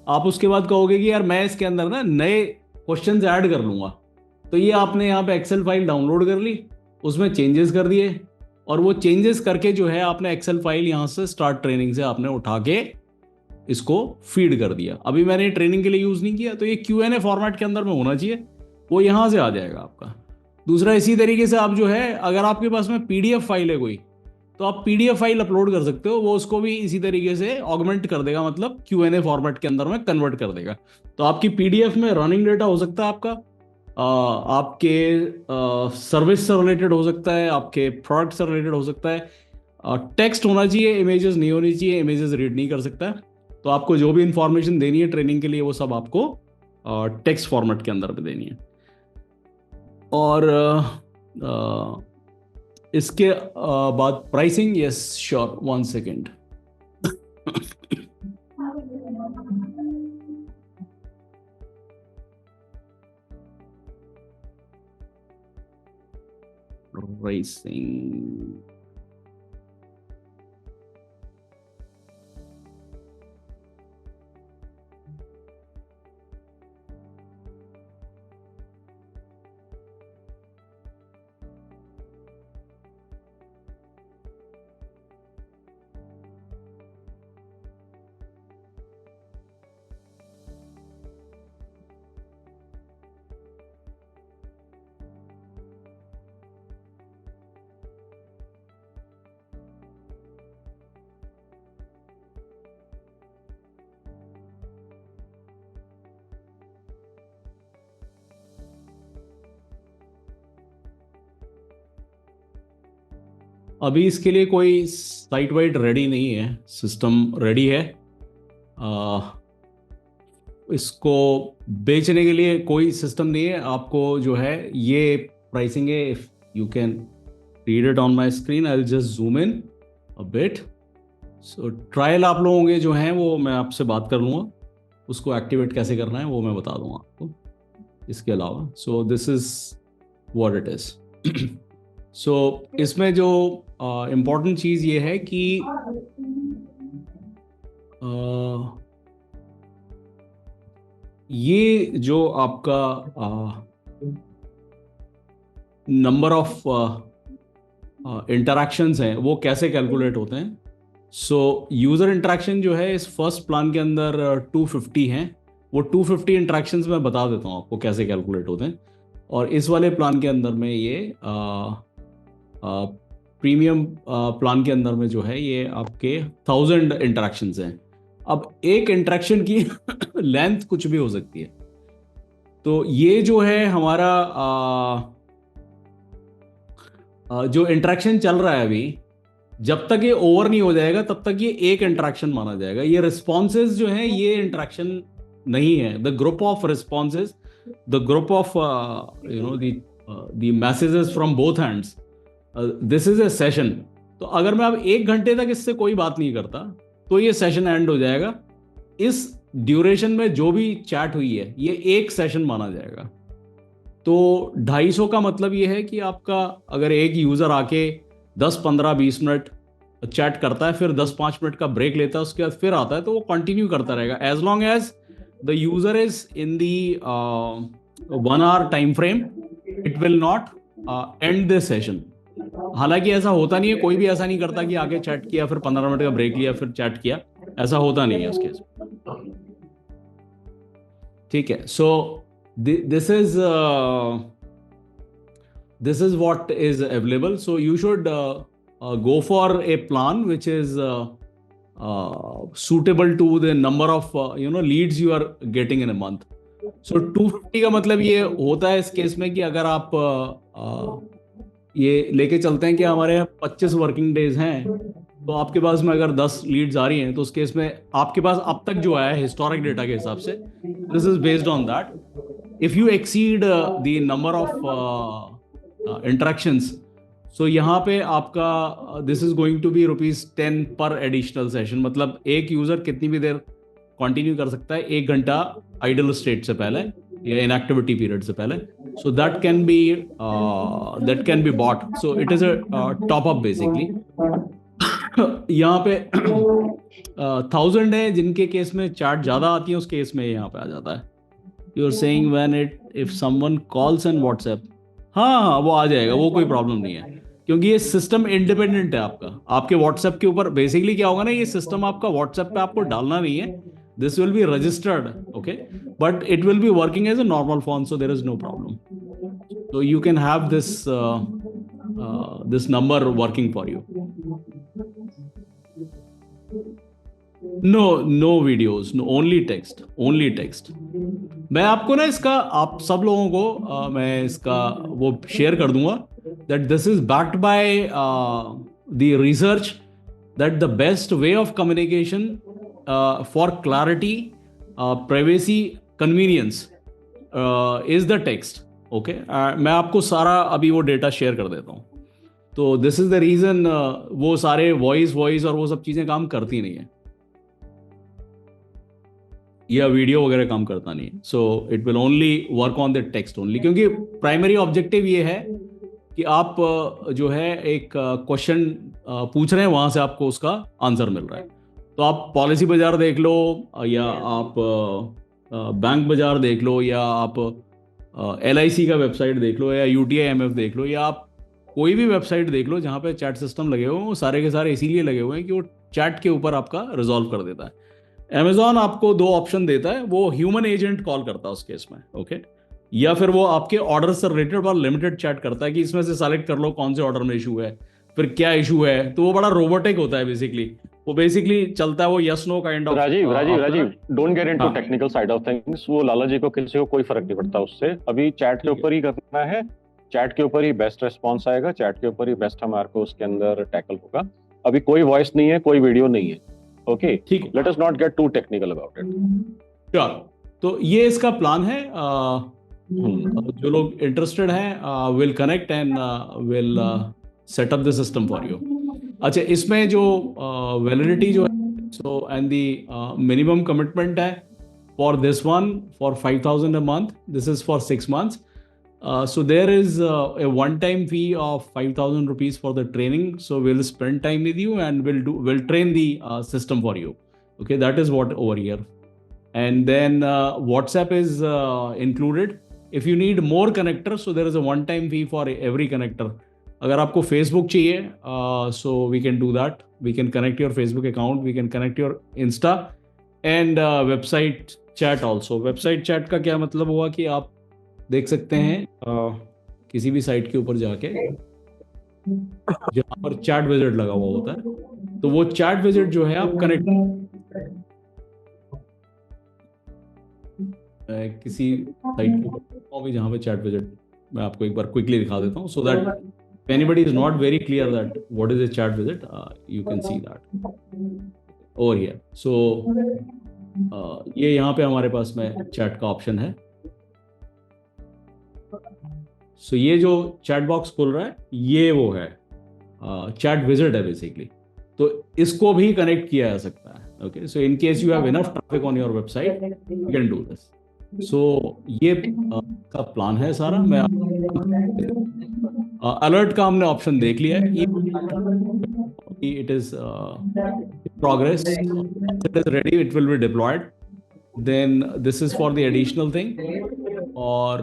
[SPEAKER 8] आप उसके बाद कहोगे कि यार मैं इसके अंदर ना नए क्वेश्चंस ऐड कर लूंगा, तो ये आपने यहाँ पे एक्सेल फाइल डाउनलोड कर ली, उसमें चेंजेस कर दिए, और वो चेंजेस करके जो है आपने एक्सेल फाइल यहाँ से स्टार्ट ट्रेनिंग से आपने उठा के इसको फीड कर दिया। अभी मैंने ट्रेनिंग के लिए यूज नहीं किया, तो ये Q&A फॉर्मेट के अंदर में होना चाहिए, वो यहाँ से आ जाएगा आपका। दूसरा, इसी तरीके से आप जो है अगर आपके पास में PDF फाइल है कोई, तो आप PDF फाइल अपलोड कर सकते हो, वो उसको भी इसी तरीके से ऑगमेंट कर देगा, मतलब Q&A फॉर्मेट के अंदर में कन्वर्ट कर देगा। तो आपकी PDF में रनिंग डेटा हो सकता है आपका, आपके सर्विस से रिलेटेड हो सकता है, आपके प्रोडक्ट से रिलेटेड हो सकता है, टेक्स्ट होना चाहिए, इमेजेस नहीं होनी चाहिए, इमेजेस रीड नहीं कर सकता है। तो आपको जो भी इंफॉर्मेशन देनी है ट्रेनिंग के लिए वो सब आपको टेक्स्ट फॉर्मेट के अंदर में देनी है। और इसके बाद pricing, yes sure, 1 second. Pricing, अभी इसके लिए कोई साइट वाइट रेडी नहीं है, सिस्टम रेडी है। इसको बेचने के लिए कोई सिस्टम नहीं है। आपको जो है ये प्राइसिंग है, if you can read it on my screen, I will just zoom in a bit. So trial आप लोगों के जो हैं वो मैं आपसे बात कर लूँगा, उसको एक्टिवेट कैसे करना है वो मैं बता दूंगा आपको इसके अलावा। So this is what it is. So इसमें जो इम्पोर्टेंट चीज़ ये है कि ये जो आपका नंबर ऑफ इंटरैक्शंस हैं वो कैसे कैलकुलेट होते हैं। सो यूज़र इंटरैक्शन जो है इस फर्स्ट प्लान के अंदर 250 हैं, वो 250 इंटरैक्शंस मैं बता देता हूँ आपको कैसे कैलकुलेट होते हैं। और इस वाले प्लान के अंदर में ये प्रीमियम प्लान के अंदर में जो है ये आपके 1000 इंटरैक्शंस हैं। अब एक इंटरैक्शन की लेंथ कुछ भी हो सकती है, तो ये जो है हमारा जो इंटरैक्शन चल रहा है अभी, जब तक ये ओवर नहीं हो जाएगा तब तक ये एक इंटरैक्शन माना जाएगा। ये रिस्पॉन्सेज जो है ये इंटरैक्शन नहीं है। The group of responses, the group of the messages from both hands, this is A session. तो अगर मैं अब 1 घंटे तक इससे कोई बात नहीं करता तो ये सेशन एंड हो जाएगा। इस ड्यूरेशन में जो भी चैट हुई है ये एक सेशन माना जाएगा। तो 250 का मतलब ये है कि आपका अगर एक यूजर आके 10, 15, 20 मिनट चैट करता है, फिर 10-5 मिनट का ब्रेक लेता है, उसके बाद फिर आता है, तो वो कंटिन्यू करता रहेगा as long as the user is in the 1 hour time frame, it will not end this session. हालांकि ऐसा होता नहीं है, कोई भी ऐसा नहीं करता कि आगे चैट किया फिर 15 मिनट का ब्रेक लिया फिर चैट किया, ऐसा होता नहीं है उस केस में। ठीक है, सो this is what is available. So you should go for a plan which is suitable to the number of leads you are getting in a month. So 250 का मतलब ये होता है इस केस में कि अगर आप ये लेके चलते हैं कि हमारे 25 वर्किंग डेज हैं, तो आपके पास में अगर 10 लीड्स आ रही हैं, तो उस केस में आपके पास अब तक जो आया है हिस्टोरिक डेटा के हिसाब से, this is based on that. If you exceed the number of interactions, so यहाँ पे आपका this is going to be ₹10 पर एडिशनल सेशन। मतलब एक यूजर कितनी भी देर कंटिन्यू कर सकता है 1 घंटा आइडल स्टेट से पहले या इनएक्टिविटी पीरियड से पहले. So that can be bought. So it is a top up basically. यहाँ पे 1000 है जिनके केस में चैट ज़्यादा आती है, उस केस में यहाँ पे आ जाता है. You're saying when if someone calls on WhatsApp, हाँ वो आ जाएगा, वो कोई प्रॉब्लम नहीं है, क्योंकि ये सिस्टम इंडिपेंडेंट है आपका. आपके WhatsApp के ऊपर बेसिकली क्या होगा ना, ये सिस्टम आपका WhatsApp पे आपको डालना नहीं है. This will be registered, okay, but it will be working as a normal phone, so there is no problem. So you can have this this number working for you. No videos, no, only text. मैं आपको ना इसका, आप सब लोगों को मैं इसका वो शेयर कर दूंगा that this is backed by the research that the best way of communication for clarity, privacy, convenience is the text. Okay, मैं आपको सारा अभी वो डेटा शेयर कर देता हूँ. तो दिस इज द रीजन वो सारे वॉइस और वो सब चीजें काम करती नहीं है, या वीडियो वगैरह काम करता नहीं है. So it will only work on the text only, क्योंकि प्राइमरी ऑब्जेक्टिव ये है कि आप जो है एक क्वेश्चन पूछ रहे हैं, वहां से आपको उसका आंसर मिल रहा है. तो आप पॉलिसी बाजार देख लो, या आप बैंक बाजार देख लो, या आप LIC का वेबसाइट देख लो, या UTI-MF देख लो, या आप कोई भी वेबसाइट देख लो जहाँ पे चैट सिस्टम लगे हुए हैं, वो सारे के सारे इसीलिए लगे हुए हैं कि वो चैट के ऊपर आपका रिजॉल्व कर देता है. Amazon आपको 2 ऑप्शन देता है, वो ह्यूमन एजेंट कॉल करता है उस केस में, ओके, या फिर वो आपके ऑर्डर से रिलेटेड और लिमिटेड चैट करता है कि इसमें से सेलेक्ट कर लो कौन से ऑर्डर में इशू है, फिर क्या इशू है. तो वो बड़ा रोबोटिक होता है बेसिकली, वो बेसिकली चलता है वो yes no kind of.
[SPEAKER 1] Rajiv don't get into technical side of things. वो लाला जी को किसी को कोई फर्क नहीं पड़ता उससे. अभी चैट के ऊपर ही करना है, चैट के ऊपर ही बेस्ट रेस्पॉन्स आएगा, चैट के ऊपर ही बेस्ट हमारे को उसके अंदर टैकल होगा. अभी कोई वॉइस नहीं है, कोई वीडियो नहीं है. ओके,
[SPEAKER 8] ठीक,
[SPEAKER 1] let us not get to technical about it.
[SPEAKER 8] Sure. तो ये इसका प्लान है. जो लोग इंटरेस्टेड हैं will connect and will set up the system for you. अच्छा, इसमें जो वैलिडिटी जो है, so and the minimum commitment है for this one for 5000 a month. This is for 6 months. So there is a one-time fee of 5,000 rupees for the training. So we'll spend time with you and we'll train the system for you. Okay, that is what over here. And then WhatsApp is included. If you need more connectors, so there is a one-time fee for every connector. अगर आपको Facebook चाहिए, so we can do that. We can connect your Facebook account. We can connect your Insta and website chat also. Website chat का क्या मतलब हुआ कि आप देख सकते हैं किसी भी साइट के ऊपर जाके जहाँ पर चैट विजिट लगा हुआ होता है, तो वो चैट विजिट जो है आप कनेक्ट किसी साइट के ऊपर भी जहाँ पे चैट विजिट, मैं आपको एक बार क्विकली दिखा देता हूँ, so that if anybody is not very clear that what is a chat visit, you can see that over here. So ये यहाँ पे हमारे पास में चैट का ऑप्शन है. So ये जो चैट बॉक्स खुल रहा है, ये वो है चैट विजिट है बेसिकली. तो इसको भी कनेक्ट किया जा सकता है. Okay, so in case you have enough traffic on your website, you can do this. So ये का प्लान है सारा. मैं अलर्ट का हमने ऑप्शन देख लिया है. It is progress, it is ready, it will be deployed. Then this is for the additional thing. और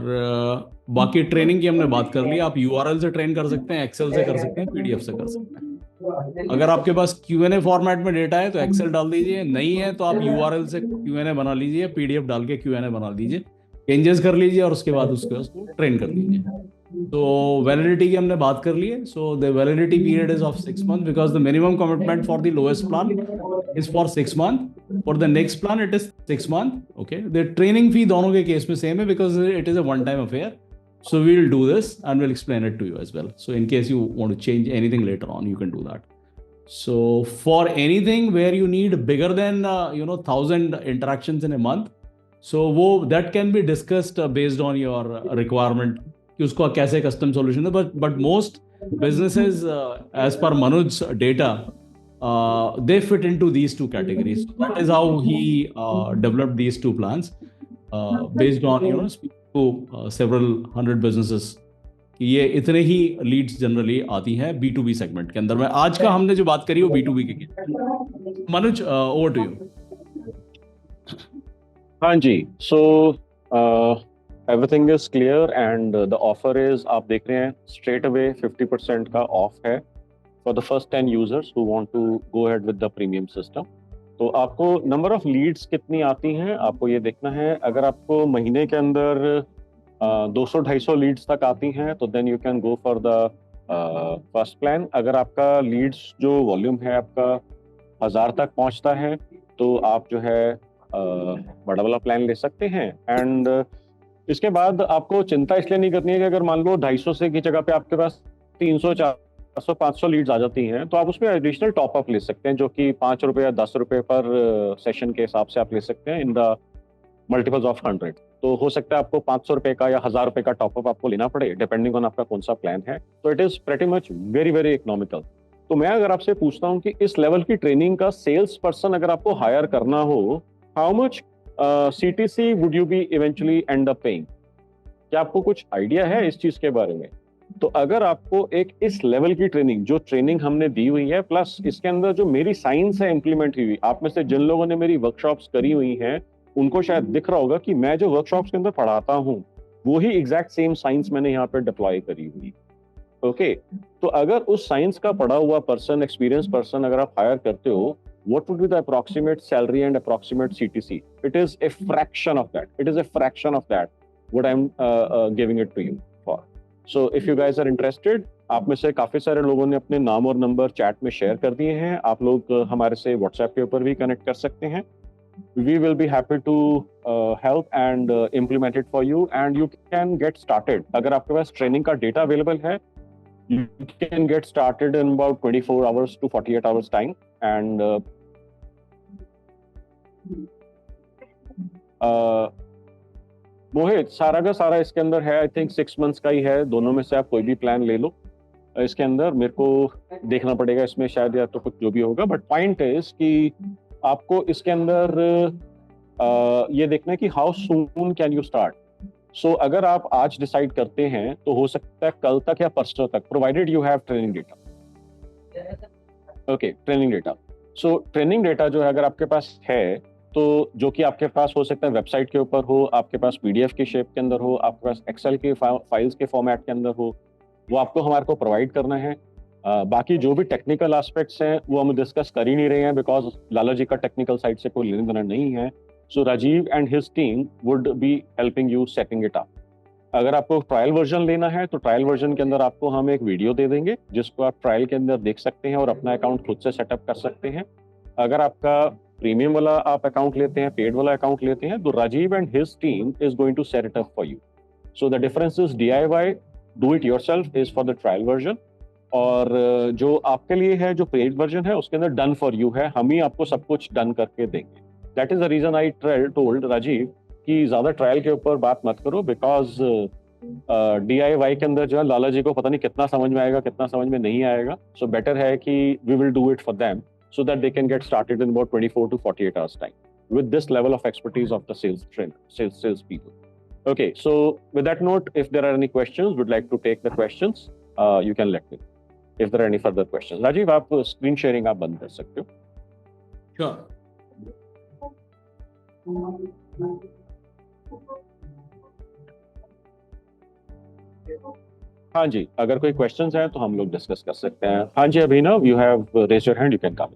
[SPEAKER 8] बाकी ट्रेनिंग की हमने बात कर ली. आप URL से ट्रेन कर सकते हैं, एक्सेल से कर सकते हैं, PDF से कर सकते हैं. अगर आपके पास Q&A फॉर्मेट में डेटा है तो एक्सेल डाल दीजिए, नहीं है तो आप URL से Q&A बना लीजिए, PDF डाल के Q&A बना लीजिए, चेंजेस कर लीजिए और उसके बाद उसको ट्रेन कर लीजिए. तो वैलिडिटी की हमने बात कर ली है. So the validity period is of 6 months because the minimum commitment for the lowest plan is for 6 months. For the next plan it is 6 months. Okay, the training fee दोनों के केस में सेम है because it is a one time affair. So we'll do this and we'll explain it to you as well. So in case you want to change anything later on, you can do that. So for anything where you need bigger than 1,000 interactions in a month, so that can be discussed based on your requirement कि उसको कैसे custom solution है. But most businesses as per Manoj's data, they fit into these two categories. So that is how he developed these two plans based on speaking to several hundred businesses. ये इतने ही लीड्स जनरली आती हैं B2B सेगमेंट के अंदर में. आज का हमने जो बात करी वो B2B के लिए. Manoj, over to you.
[SPEAKER 1] हाँ जी, so everything is clear and the offer is, आप देख रहे हैं स्ट्रेट अवे 50% का ऑफ है for the first 10 users who want to go ahead with the premium system. तो आपको नंबर ऑफ लीड्स कितनी आती हैं आपको ये देखना है. अगर आपको महीने के अंदर 200-250 लीड्स तक आती हैं तो then you can go for the first plan. अगर आपका लीड्स जो वॉल्यूम है आपका 1000 तक पहुंचता है तो आप जो है बड़ा वाला प्लान ले सकते हैं. एंड इसके बाद आपको चिंता इसलिए नहीं करनी है कि अगर मान लो 250 से की जगह पे आपके पास 300, 400, 500 लीड्स आ जाती हैं तो आप उसमें एडिशनल टॉप अप ले सकते हैं जो कि 5 रुपए या 10 रुपए पर सेशन के हिसाब से आप ले सकते हैं इन द मल्टीपल्स ऑफ 100. तो हो सकता है आपको 500 रुपए का या 1000 रुपए का टॉप अप आपको लेना पड़े डिपेंडिंग ऑन आपका कौन सा प्लान है. तो it is pretty much very very economical. तो मैं अगर आपसे पूछता हूँ कि इस लेवल की ट्रेनिंग का सेल्स पर्सन अगर आपको हायर करना हो, how much CTC would you be eventually end up paying? क्या आपको कुछ आइडिया है इस चीज के बारे में? तो अगर आपको एक इस लेवल की ट्रेनिंग, जो ट्रेनिंग हमने दी हुई है प्लस इसके अंदर जो मेरी साइंस है इंप्लीमेंट हुई, आप में से जिन लोगों ने मेरी वर्कशॉप्स करी हुई हैं उनको शायद दिख रहा होगा कि मैं जो वर्कशॉप्स के अंदर पढ़ाता हूँ वो ही एग्जैक्ट सेम साइंस मैंने यहाँ पे डिप्लॉय करी हुई. ओके, तो अगर उस साइंस का पढ़ा हुआ पर्सन, एक्सपीरियंस पर्सन अगर आप हायर करते हो, what would be the approximate salary and approximate CTC? It is a fraction of that. It is a fraction of that what I'm giving it to you for. So if you guys are interested, आप में से काफी सारे लोगों ने अपने नाम और नंबर चैट में शेयर कर दिए हैं. आप लोग हमारे से व्हाट्सएप के ऊपर भी कनेक्ट कर सकते हैं. We will be happy to help and implement it for you and you can get started. अगर आपके पास ट्रेनिंग का डेटा अवेलेबल है, you can get started in about 24 hours to 48 hours time. And मोहित, सारा का सारा इसके अंदर है. आई थिंक 6 months का ही है. दोनों में से आप कोई भी प्लान ले लो. इसके अंदर मेरे को देखना पड़ेगा इसमें शायद या तो कुछ जो भी होगा, बट पॉइंट इज कि आपको इसके अंदर ये देखना है कि how soon can you start. So अगर आप आज डिसाइड करते हैं तो हो सकता है कल तक या परसों तक, provided you have training data. Okay, training data. So training data जो है अगर आपके पास है तो जो कि आपके पास हो सकता है वेबसाइट के ऊपर हो, आपके पास PDF की शेप के अंदर हो, आपके पास एक्सेल के फाइल्स के फॉर्मेट के अंदर हो, वो आपको हमारे को प्रोवाइड करना है. बाकी जो भी टेक्निकल एस्पेक्ट्स हैं वो हम डिस्कस कर ही नहीं रहे हैं बिकॉज लाला जी का टेक्निकल साइड से कोई लेना देना नहीं है. So Rajiv and his team would be helping you setting it up. अगर आपको ट्रायल वर्जन लेना है तो ट्रायल वर्जन के अंदर आपको हम एक वीडियो दे देंगे जिसको आप ट्रायल के अंदर देख सकते हैं और अपना अकाउंट खुद से सेटअप कर सकते हैं. अगर आपका प्रीमियम वाला आप अकाउंट लेते हैं, पेड वाला अकाउंट लेते हैं, तो Rajiv and his team is going to set it up for you. So the difference is DIY, do it yourself, is for the trial version. और जो आपके लिए है जो पेड वर्जन है उसके अंदर डन फॉर यू है, हम ही आपको सब कुछ डन करके देंगे. That is the reason I told Rajiv कि ज्यादा ट्रायल के ऊपर बात मत करो बिकॉज DIY के अंदर जो है लाला जी को पता नहीं कितना समझ में आएगा कितना समझ में नहीं आएगा. सो बेटर है कि we will do it for them so that they can get started in about 24 to 48 hours time with this level of expertise of the sales people. Okay, so with that note, if there are any questions, would like to take the questions. You can let me know if there are any further questions. Rajiv, आप screen sharing आप बंद कर सकते हो.
[SPEAKER 8] Sure.
[SPEAKER 1] हाँ जी, अगर कोई क्वेश्चंस हैं तो हम लोग डिस्कस कर सकते हैं. हाँ जी, Abhinav, you have raise your hand, you can come.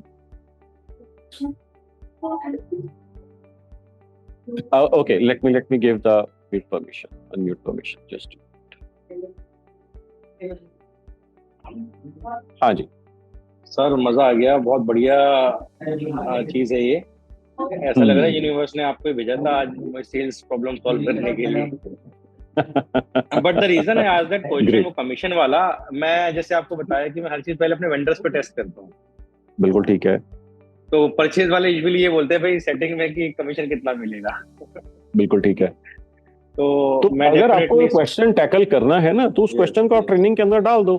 [SPEAKER 1] Okay, let me give the mute permission, unmute permission, just. हाँ जी
[SPEAKER 10] सर, मजा आ गया, बहुत बढ़िया चीज है ये. ऐसा लग रहा है यूनिवर्स ने आपको भेजा था आज सेल्स प्रॉब्लम सॉल्व करने के लिए. बट द रीजन है आज दैट क्वेश्चन वो कमीशन वाला. मैं जैसे आपको बताया कि मैं हर चीज पहले अपने वेंडर्स पे टेस्ट करता हूँ.
[SPEAKER 1] बिल्कुल ठीक है.
[SPEAKER 10] तो परचेज वाले यूजुअली ये बोलते हैं भाई सेटिंग में कि कमीशन कितना मिलेगा.
[SPEAKER 1] बिल्कुल ठीक है.
[SPEAKER 10] तो मैं
[SPEAKER 1] अगर आपको क्वेश्चन टैकल करना है ना तो उस क्वेश्चन को आप ट्रेनिंग के अंदर डाल दो.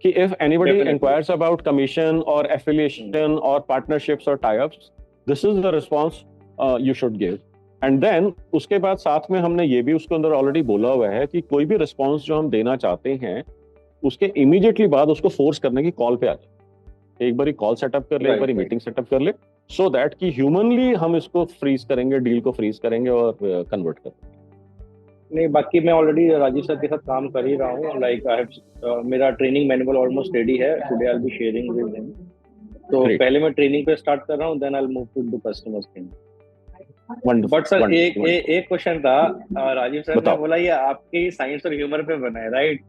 [SPEAKER 1] कि if anybody
[SPEAKER 10] Definitely.
[SPEAKER 1] inquires about commission or affiliation or partnerships or tie-ups, this is the response you should give. And then उसके बाद साथ में हमने ये भी उसके अंदर ऑलरेडी बोला हुआ है कि कोई भी रिस्पॉन्स जो हम देना चाहते हैं उसके इमीडिएटली बाद उसको फोर्स करने की कॉल पे आ जाए, एक बारी कॉल सेटअप कर ले, एक बारी मीटिंग सेटअप कर ले, सो दैट कि ह्यूमनली हम इसको फ्रीज करेंगे, डील को फ्रीज करेंगे और कन्वर्ट करेंगे।
[SPEAKER 10] नहीं, बाकी मैं ऑलरेडी राजीव सर के साथ काम कर ही रहा हूँ। लाइक आई हैव मेरा ट्रेनिंग मैनुअल ऑलमोस्ट रेडी है। Today I will be sharing with him. तो
[SPEAKER 1] Great.
[SPEAKER 10] पहले मैं ट्रेनिंग पे स्टार्ट कर रहा हूँ, then I will move to the customers thing.
[SPEAKER 1] Wonderful,
[SPEAKER 10] but sir
[SPEAKER 1] wonderful,
[SPEAKER 10] एक
[SPEAKER 1] wonderful.
[SPEAKER 10] एक क्वेश्चन था, राजीव सर ने
[SPEAKER 1] बताओ।
[SPEAKER 10] बोला ये आपके साइंस और ह्यूमर पे बना है, राइट?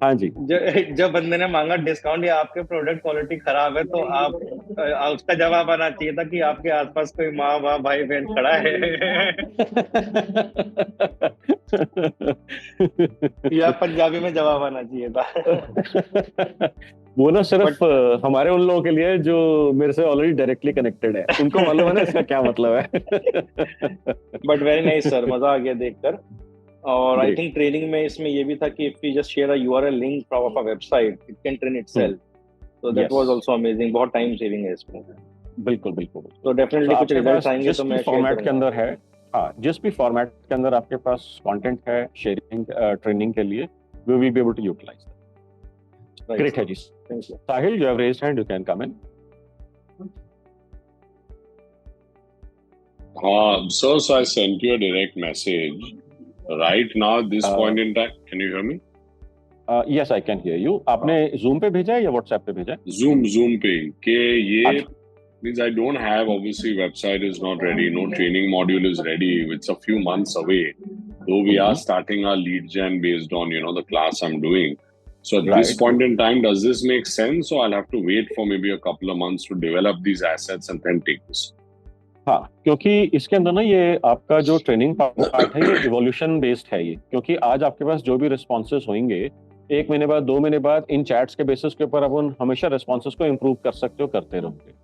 [SPEAKER 1] हाँ जी।
[SPEAKER 10] जो बंदे ने मांगा डिस्काउंट या आपके प्रोडक्ट क्वालिटी खराब है, तो आप उसका जवाब आना चाहिए था कि आपके आसपास कोई माँ बाप भाई बहन खड़ा है या पंजाबी में जवाब आना चाहिए था।
[SPEAKER 1] वो ना सिर्फ हमारे उन लोगों के लिए जो मेरे से ऑलरेडी डायरेक्टली कनेक्टेड है, उनको मालूम है ना इसका क्या मतलब है।
[SPEAKER 10] बट वेरी नाइस सर, मजा आ गया देखकर। और आई
[SPEAKER 1] Great.
[SPEAKER 10] थिंक ट्रेनिंग में इसमें ये भी था कि if you just share a URL link from a website, it can train itself. So that
[SPEAKER 1] Yes.
[SPEAKER 10] Was also amazing, बहुत टाइम सेविंग है इसमें।
[SPEAKER 1] बिल्कुल बिल्कुल।
[SPEAKER 10] तो डेफिनेटली कुछ
[SPEAKER 1] आपके
[SPEAKER 10] रिजल्ट्स
[SPEAKER 1] पास
[SPEAKER 10] आएंगे
[SPEAKER 1] जिस
[SPEAKER 10] तो
[SPEAKER 1] भी
[SPEAKER 10] मैं शेयर
[SPEAKER 1] फॉर्मेट के
[SPEAKER 10] करूंगा।
[SPEAKER 1] अंदर है, हाँ, जिस भी फॉर्मेट के अंदर आपके पास कंटेंट है शेयरिंग ट्रेनिंग के लिए, we will be able to utilize that. Great है जी।
[SPEAKER 10] Thank you.
[SPEAKER 1] Sahil, you have raised hand, you can come in.
[SPEAKER 11] So I sent you a direct message. Right now, at this point in time, can you hear me?
[SPEAKER 1] Yes, I can hear you. आपने Zoom पे भेजा है या WhatsApp पे भेजा है?
[SPEAKER 11] Zoom पे कि ये
[SPEAKER 1] अच्छा।
[SPEAKER 11] means I don't have, obviously website is not ready, no training module is ready, it's a few months away, though we are starting our lead gen based on the class I'm doing. So at this
[SPEAKER 1] Right.
[SPEAKER 11] point in time, does this make sense, or I'll have to wait for maybe a couple of months to develop these assets and then take this?
[SPEAKER 1] हाँ, क्योंकि इसके अंदर ना ये आपका जो ट्रेनिंग पार्ट है ये इवोल्यूशन बेस्ड है ये, क्योंकि आज आपके पास जो भी रिस्पॉन्सेज होंगे 1 महीने बाद 2 महीने बाद इन चैट्स के बेसिस के ऊपर अपन हमेशा रिस्पॉन्सेज को इम्प्रूव कर सकते हो, करते रहोगे।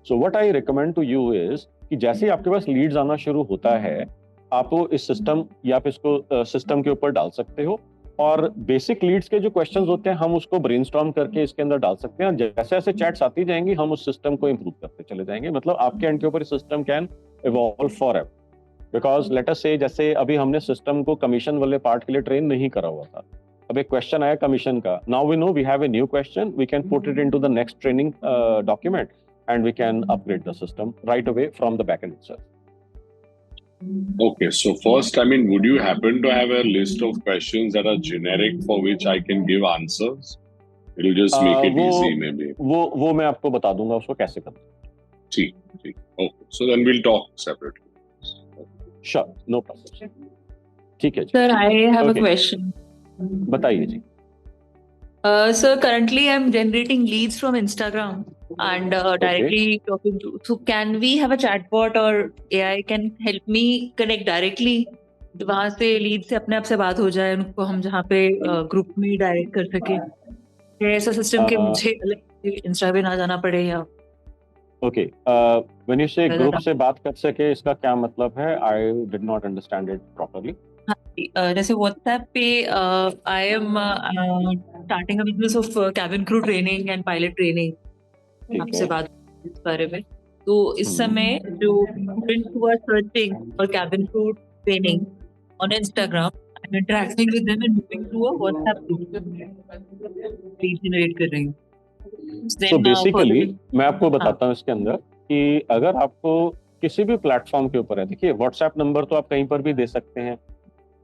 [SPEAKER 1] So what I recommend to you is कि जैसे ही आपके पास लीड्स आना शुरू होता है, आप वो इस सिस्टम या आप इसको सिस्टम के ऊपर डाल सकते हो और बेसिक लीड्स के जो क्वेश्चंस होते हैं हम उसको ब्रेनस्टॉर्म करके इसके अंदर डाल सकते हैं। जैसे जैसे चैट्स आती जाएंगी हम उस सिस्टम को इम्प्रूव करते चले जाएंगे। मतलब आपके एंड के ऊपर system can evolve forever, because let us से जैसे अभी हमने सिस्टम को कमीशन वाले पार्ट के लिए ट्रेन नहीं करा हुआ था, अब एक क्वेश्चन आया कमीशन का, now we know we have a new question, we can put it into the next training document and we can upgrade the system right away from the backend itself.
[SPEAKER 11] Okay, so first, I mean, would you happen to have a list of questions that are generic for which I can give answers? It'll just make it easy, maybe.
[SPEAKER 1] वो मैं आपको बता दूंगा उसको कैसे करना है।
[SPEAKER 11] ठीक। Okay, so then we'll talk separately.
[SPEAKER 1] Sure, no problem. ठीक है जी।
[SPEAKER 12] Sir, I have
[SPEAKER 1] Okay.
[SPEAKER 12] a question.
[SPEAKER 1] बताइए जी।
[SPEAKER 12] Sir, currently I'm generating leads from Instagram and directly talking to. So can we have a chatbot or AI can help me connect directly? वहाँ से लीड से अपने आप से बात हो जाए, उनको हम जहाँ पे ग्रुप में डायरेक्ट कर सके। ऐसा सिस्टम के मुझे अलग इंस्टा पे ना जाना पड़े या
[SPEAKER 1] okay, when you say group से बात कर सके, इसका क्या मतलब है? I did not understand it properly.
[SPEAKER 12] जैसे व्हाट्सएप पे I am starting a business of cabin crew training and pilot training, आपसे बात इस बारे में। तो इस समय जो students who are searching for cabin crew training on Instagram, I am interacting with them and moving through a WhatsApp group, lead generate कर रही हूं।
[SPEAKER 1] तो बेसिकली मैं आपको बताता हूँ इसके अंदर कि अगर आपको किसी भी प्लेटफॉर्म के ऊपर है, देखिए व्हाट्सएप नंबर तो आप कहीं पर भी दे सकते हैं,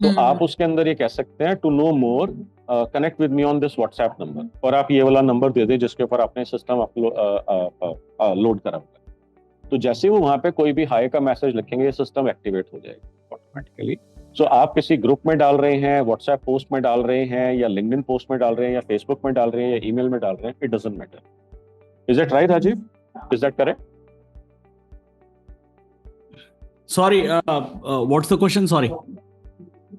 [SPEAKER 1] तो आप उसके अंदर ये कह सकते हैं to know more connect with me on this WhatsApp number, और आप ये वाला नंबर दे दें जिसके ऊपर आपने सिस्टम लोड करा हुआ है। तो जैसे वो वहाँ पे कोई भी हाई का मैसेज लिखेंगे, ये सिस्टम एक्टिवेट हो जाएगा ऑटोमेटिकली। सो आप किसी ग्रुप में डाल रहे हैं, व्हाट्सएप पोस्ट में डाल रहे हैं, या लिंक्डइन पोस्ट में डाल रहे हैं, या फेसबुक में डाल रहे हैं, या ईमेल में डाल रहे हैं, it doesn't matter. Is that right Rajiv? Is that correct?
[SPEAKER 8] Sorry, what's the question? Sorry.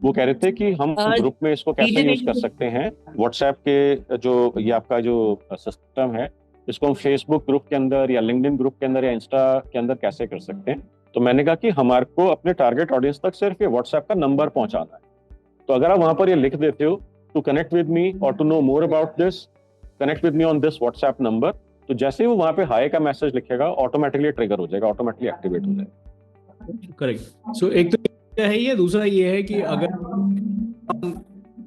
[SPEAKER 1] वो कह रहे थे कि हम ग्रुप में इसको कैसे यूज कर सकते हैं, व्हाट्सएप के जो ये आपका जो सिस्टम है, इसको हम फेसबुक ग्रुप के अंदर या लिंक्डइन ग्रुप के अंदर या इंस्टा के अंदर कैसे कर सकते हैं। तो मैंने कहा कि हमारे को अपने टारगेट ऑडियंस तक सिर्फ ये व्हाट्सएप का नंबर पहुंचाना है। तो अगर आप वहां पर ये लिख देते हो टू कनेक्ट विद मी और to know more about this, connect with me on this WhatsApp number, तो जैसे ही वो वहां पे हाई का मैसेज लिखेगा ऑटोमेटिकली ट्रिगर हो जाएगा, ऑटोमेटिकली एक्टिवेट हो जाएगा।
[SPEAKER 8] करेक्ट। सो एक तो ये है, ये दूसरा ये है कि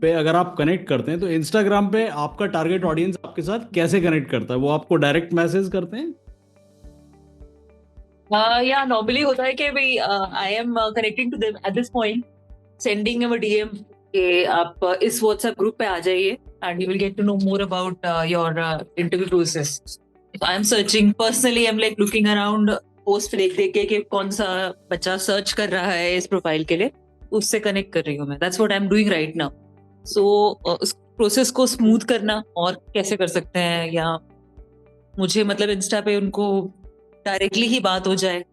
[SPEAKER 8] अगर आप कनेक्ट करते हैं तो इंस्टाग्राम पे आपका टारगेट ऑडियंस आपके साथ कैसे कनेक्ट करता है? वो आपको डायरेक्ट मैसेज करते हैं?
[SPEAKER 12] या नॉर्मली होता है कि भाई I am connecting to them at this point, sending them a DM कि आप इस व्हाट्सएप ग्रुप पे आ जाइए and you will get to know more about your interview process. I am searching personally, I am like looking around, post देख देख के कि कौन सा बच्चा सर्च कर रहा है इस प्रोफाइल के लिए, उससे कनेक्ट कर रही हूँ मैं। That's what I am doing right now. So उस प्रोसेस को स्मूथ करना और कैसे कर सकते हैं, या मुझे मतलब इंस्टा पे उनको डायरेक्टली ही बात हो जाए,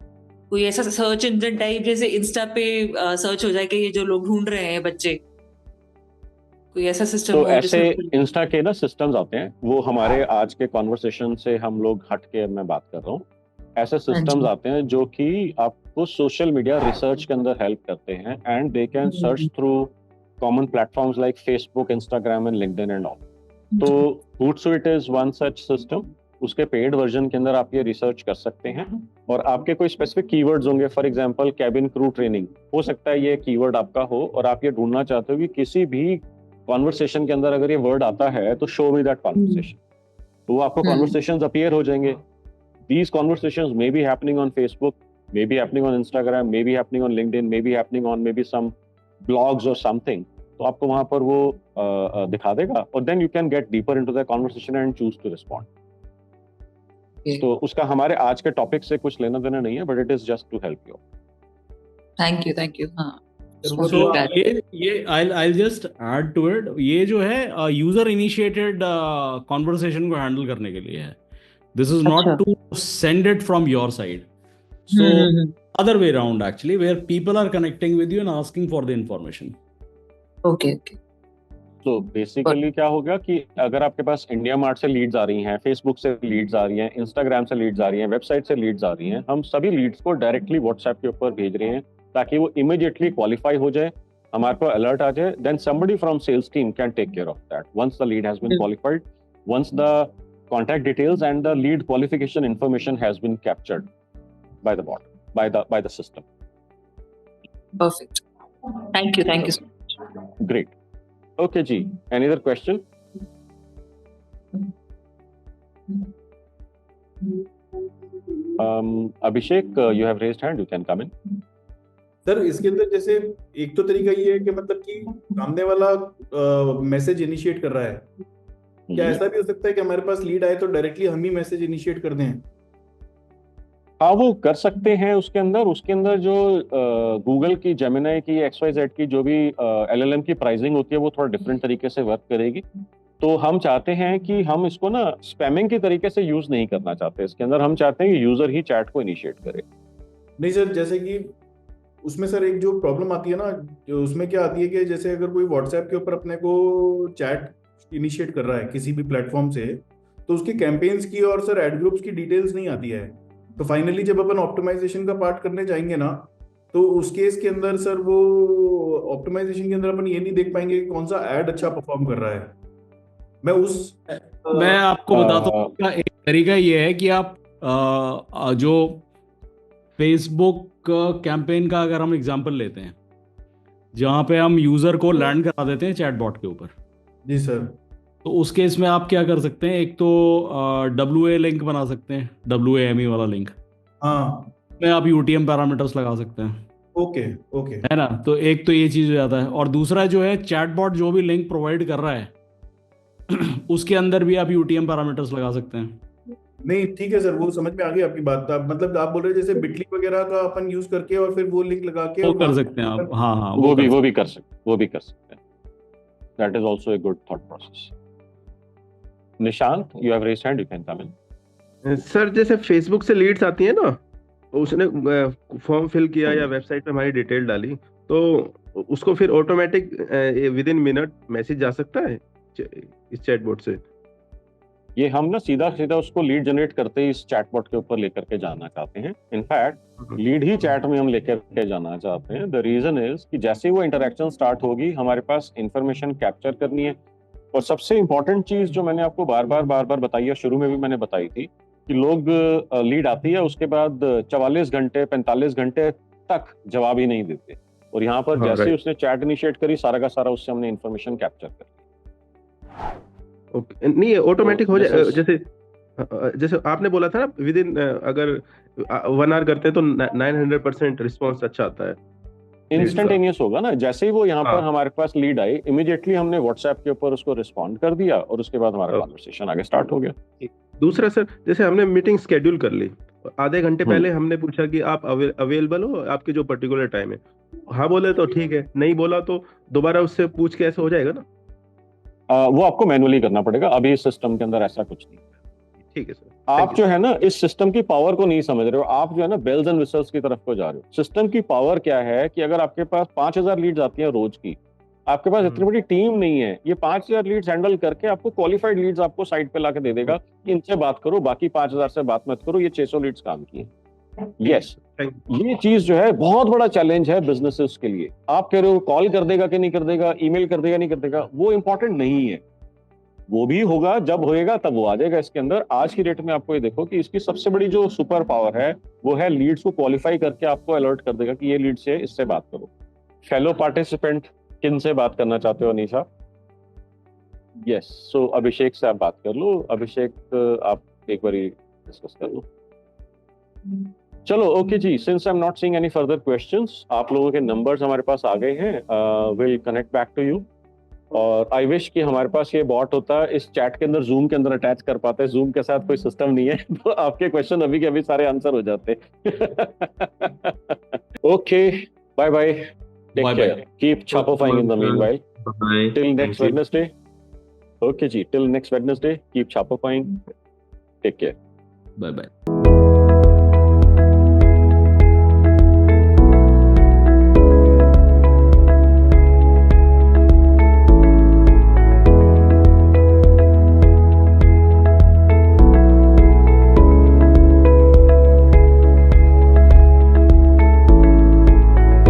[SPEAKER 12] कोई ऐसा सर्च इंजन टाइप जैसे इंस्टा पे सर्च हो जाए कि ये जो लोग ढूंढ रहे हैं बच्चे, कोई ऐसा सिस्टम
[SPEAKER 1] तो
[SPEAKER 12] हो
[SPEAKER 1] ऐसे
[SPEAKER 12] जिसमें
[SPEAKER 1] इंस्टा के ना सिस्टम्स आते हैं, वो हमारे आज के कॉन्वर्सेशन से हम लोग हट के मैं बात कर रहा हूँ। ऐसे सिस्टम्स आते हैं जो कि आपको सोशल मीडिया रिसर्च के अंदर हेल्प करते हैं, and they can search through common platforms like Facebook, Instagram and LinkedIn and all. तो Hootsuite is one such system. उसके पेड वर्जन के अंदर आप ये रिसर्च कर सकते हैं, और आपके कोई स्पेसिफिक कीवर्ड्स होंगे, for example cabin crew training, हो सकता है ये कीवर्ड आपका हो और आप ये ढूंढना चाहते हो कि किसी भी कॉन्वर्सेशन के अंदर अगर ये वर्ड आता है तो शो मी दैट कॉन्वर्सेशन, तो वो आपको कॉन्वर्सेशंस अपीयर हो जाएंगे। These conversations may be happening on Facebook, may be happening on Instagram, may be happening on LinkedIn, may be happening on maybe some blogs or something. तो आपको वहां पर वो दिखा देगा, और then you can get deeper into the conversation and choose to respond. तो उसका हमारे आज के टॉपिक से कुछ लेना देना नहीं है, but it is just to help you.
[SPEAKER 12] Thank you. हाँ,
[SPEAKER 8] So ये I'll just add to it, ये जो है यूजर इनिशिएटेड कॉन्वर्सेशन को हैंडल करने के लिए है। This is not to send it from your side. So other way around actually, where people are connecting with you and asking for the information.
[SPEAKER 12] Okay.
[SPEAKER 1] तो बेसिकली क्या होगा कि अगर आपके पास इंडिया मार्ट से लीड्स आ रही हैं, फेसबुक से लीड्स आ रही हैं, इंस्टाग्राम से लीड्स आ रही हैं, वेबसाइट से लीड्स आ रही हैं, हम सभी लीड्स को डायरेक्टली व्हाट्सएप के ऊपर भेज रहे हैं ताकि वो इमीडिएटली क्वालिफाई हो जाए, हमारे को अलर्ट आ जाए, then somebody from sales team can take care of that once the lead has been qualified, once the contact details and the lead qualification information has been captured by the bot, by the system.
[SPEAKER 12] Perfect. Thank you so much.
[SPEAKER 1] Great. Okay ji, any other question? Abhishek, you have raised hand, you can come in.
[SPEAKER 3] Sir इसके अंदर जैसे एक तो तरीका ये है कि मतलब कि सामने वाला मैसेज इनिशिएट कर रहा है, क्या ऐसा भी हो सकता है कि हमारे पास लीड आए तो डायरेक्टली हम ही मैसेज इनिशिएट कर दें?
[SPEAKER 1] हाँ, वो कर सकते हैं। उसके अंदर जो गूगल की, जेमिनाई की, XYZ की जो भी LLM की प्राइसिंग होती है वो थोड़ा डिफरेंट तरीके से वर्क करेगी। तो हम चाहते हैं कि हम इसको ना स्पैमिंग के तरीके से यूज नहीं करना चाहते। इसके अंदर हम चाहते हैं कि यूजर ही चैट को इनिशिएट करे।
[SPEAKER 3] नहीं सर, जैसे कि उसमें सर एक जो प्रॉब्लम आती है ना, उसमें क्या आती है कि जैसे अगर कोई व्हाट्सएप के ऊपर अपने को चैट इनिशिएट कर रहा है किसी भी प्लेटफॉर्म से, तो उसके कैंपेन्स की और सर एड ग्रुप्स की डिटेल्स नहीं आती है। तो फाइनली जब अपन ऑप्टिमाइजेशन का पार्ट करने जाएंगे ना, तो उस केस के अंदर सर वो ऑप्टिमाइजेशन के अंदर अपन ये नहीं देख पाएंगे कि कौन सा एड अच्छा परफॉर्म कर रहा है। मैं
[SPEAKER 8] आपको बताता हूँ, एक तरीका ये है कि आप जो फेसबुक कैंपेन का अगर हम एग्जांपल लेते हैं, जहाँ पे हम यूजर को लैंड करा देते हैं चैटबॉट के ऊपर।
[SPEAKER 3] जी सर।
[SPEAKER 8] तो उस केस में आप क्या कर सकते हैं, एक तो WA लिंक बना सकते हैं, WAME वाला लिंक।
[SPEAKER 3] हाँ,
[SPEAKER 8] में आप UTM पैरामीटर्स लगा सकते हैं।
[SPEAKER 3] ओके
[SPEAKER 8] है ना। तो एक तो ये चीज हो जाता है, और दूसरा जो है चैटबॉट जो भी लिंक प्रोवाइड कर रहा है उसके अंदर भी आप UTM पैरामीटर्स लगा सकते हैं।
[SPEAKER 3] नहीं ठीक है सर, वो समझ में आ गई आपकी बात। मतलब आप बोल रहे हैं जैसे बिटली वगैरह का अपन यूज करके और फिर वो लिंक लगा के
[SPEAKER 8] वो कर सकते हैं आप। हाँ,
[SPEAKER 1] वो भी कर सकते हैं। That is also a good thought process. Nishant, you have raised hand, you can come in.
[SPEAKER 13] Sir जैसे फेसबुक से लीड्स आती है ना, उसने फॉर्म फिल किया या वेबसाइट पे हमारी डिटेल डाली, तो उसको फिर automatic with in minute message जा सकता है इस चैटबॉट से?
[SPEAKER 1] ये हम ना सीधा उसको लीड जनरेट करते ही इस चैटबॉट के ऊपर लेकर के जाना चाहते हैं। इनफैक्ट लीड ही चैट में हम लेकर के जाना चाहते हैं। द रीजन इज कि जैसे ही वो इंटरेक्शन स्टार्ट होगी, हमारे पास इंफॉर्मेशन कैप्चर करनी है। और सबसे इंपॉर्टेंट चीज जो मैंने आपको बार बार बताई है, शुरू में भी मैंने बताई थी कि लोग लीड आती है उसके बाद 44 घंटे 45 घंटे तक जवाब ही नहीं देते, और यहाँ पर
[SPEAKER 13] हाँ,
[SPEAKER 1] जैसे ही
[SPEAKER 13] right.
[SPEAKER 1] उसने चैट इनिशिएट करी सारा का सारा उससे हमने इन्फॉर्मेशन कैप्चर कर ली।
[SPEAKER 13] ओके, नहीं ऑटोमेटिक हो
[SPEAKER 1] this
[SPEAKER 13] जाए,
[SPEAKER 1] is-
[SPEAKER 13] जैसे आपने बोला था ना, विद इन अगर 1 आवर करते हैं तो 900% रिस्पॉन्स अच्छा आता है।
[SPEAKER 1] इंस्टेंटेनियस होगा ना, जैसे ही वो यहाँ पर
[SPEAKER 13] हाँ।
[SPEAKER 1] हमारे पास लीड आई, इमीडिएटली हमने व्हाट्सएप के ऊपर उसको रिस्पॉन्ड कर दिया और उसके बाद हमारा कॉन्वर्सेशन आगे स्टार्ट हो गया।
[SPEAKER 13] दूसरा सर, जैसे हमने मीटिंग स्केड्यूल कर ली, आधे घंटे पहले हमने पूछा कि आप अवेलेबल हो, आपके जो पर्टिकुलर टाइम है, हाँ बोले तो ठीक है, नहीं बोला तो दोबारा उससे पूछ के ऐसा हो जाएगा ना?
[SPEAKER 1] वो आपको मैनुअली करना पड़ेगा, अभी इस सिस्टम के अंदर ऐसा कुछ नहीं।
[SPEAKER 13] ठीक है सर।
[SPEAKER 1] आप जो है ना इस सिस्टम की पावर को नहीं समझ रहे हो, आप जो है ना बेल्स एंड विसल्स की तरफ को जा रहे हो। सिस्टम की पावर क्या है कि अगर आपके पास 5000 लीड्स आती हैं रोज की, आपके पास इतनी बड़ी टीम नहीं है, ये 5000 लीड्स हैंडल करके आपको क्वालिफाइड लीड्स आपको साइड पे लाके दे देगा कि इनसे बात करो, बाकी 5000 से बात मत करो, ये 600 लीड्स काम की है। यस, ये चीज जो है बहुत बड़ा चैलेंज है बिजनेसेस के लिए। आप कह रहे हो कॉल कर देगा कि नहीं कर देगा, ईमेल कर देगा नहीं कर देगा, वो इंपॉर्टेंट नहीं है। वो भी होगा, जब होएगा तब वो आ जाएगा इसके अंदर। आज की डेट में आपको ये देखो कि इसकी सबसे बड़ी जो सुपर पावर है वो है लीड्स को क्वालिफाई करके आपको अलर्ट कर देगा कि ये लीड से इससे बात करो। फेलो पार्टिसिपेंट किन से बात करना चाहते हो अनीशा? यस, सो अभिषेक से आप बात कर लो। अभिषेक, आप एक बार डिस्कस कर लो। चलो okay ji, since I am not seeing any further questions, आप लोगों के नंबर्स हमारे पास आ गए हैं, will connect back to you. और आई विश कि हमारे पास ये बॉट होता, इस चैट के अंदर जूम के अंदर अटैच कर पाते। जूम के साथ कोई सिस्टम नहीं है तो आपके क्वेश्चन अभी के अभी सारे आंसर हो जाते। Okay, bye bye, take care, keep shopifying in the meanwhile. Till next Wednesday. Okay ji, till next Wednesday, keep shopifying. Take care.
[SPEAKER 8] Bye bye.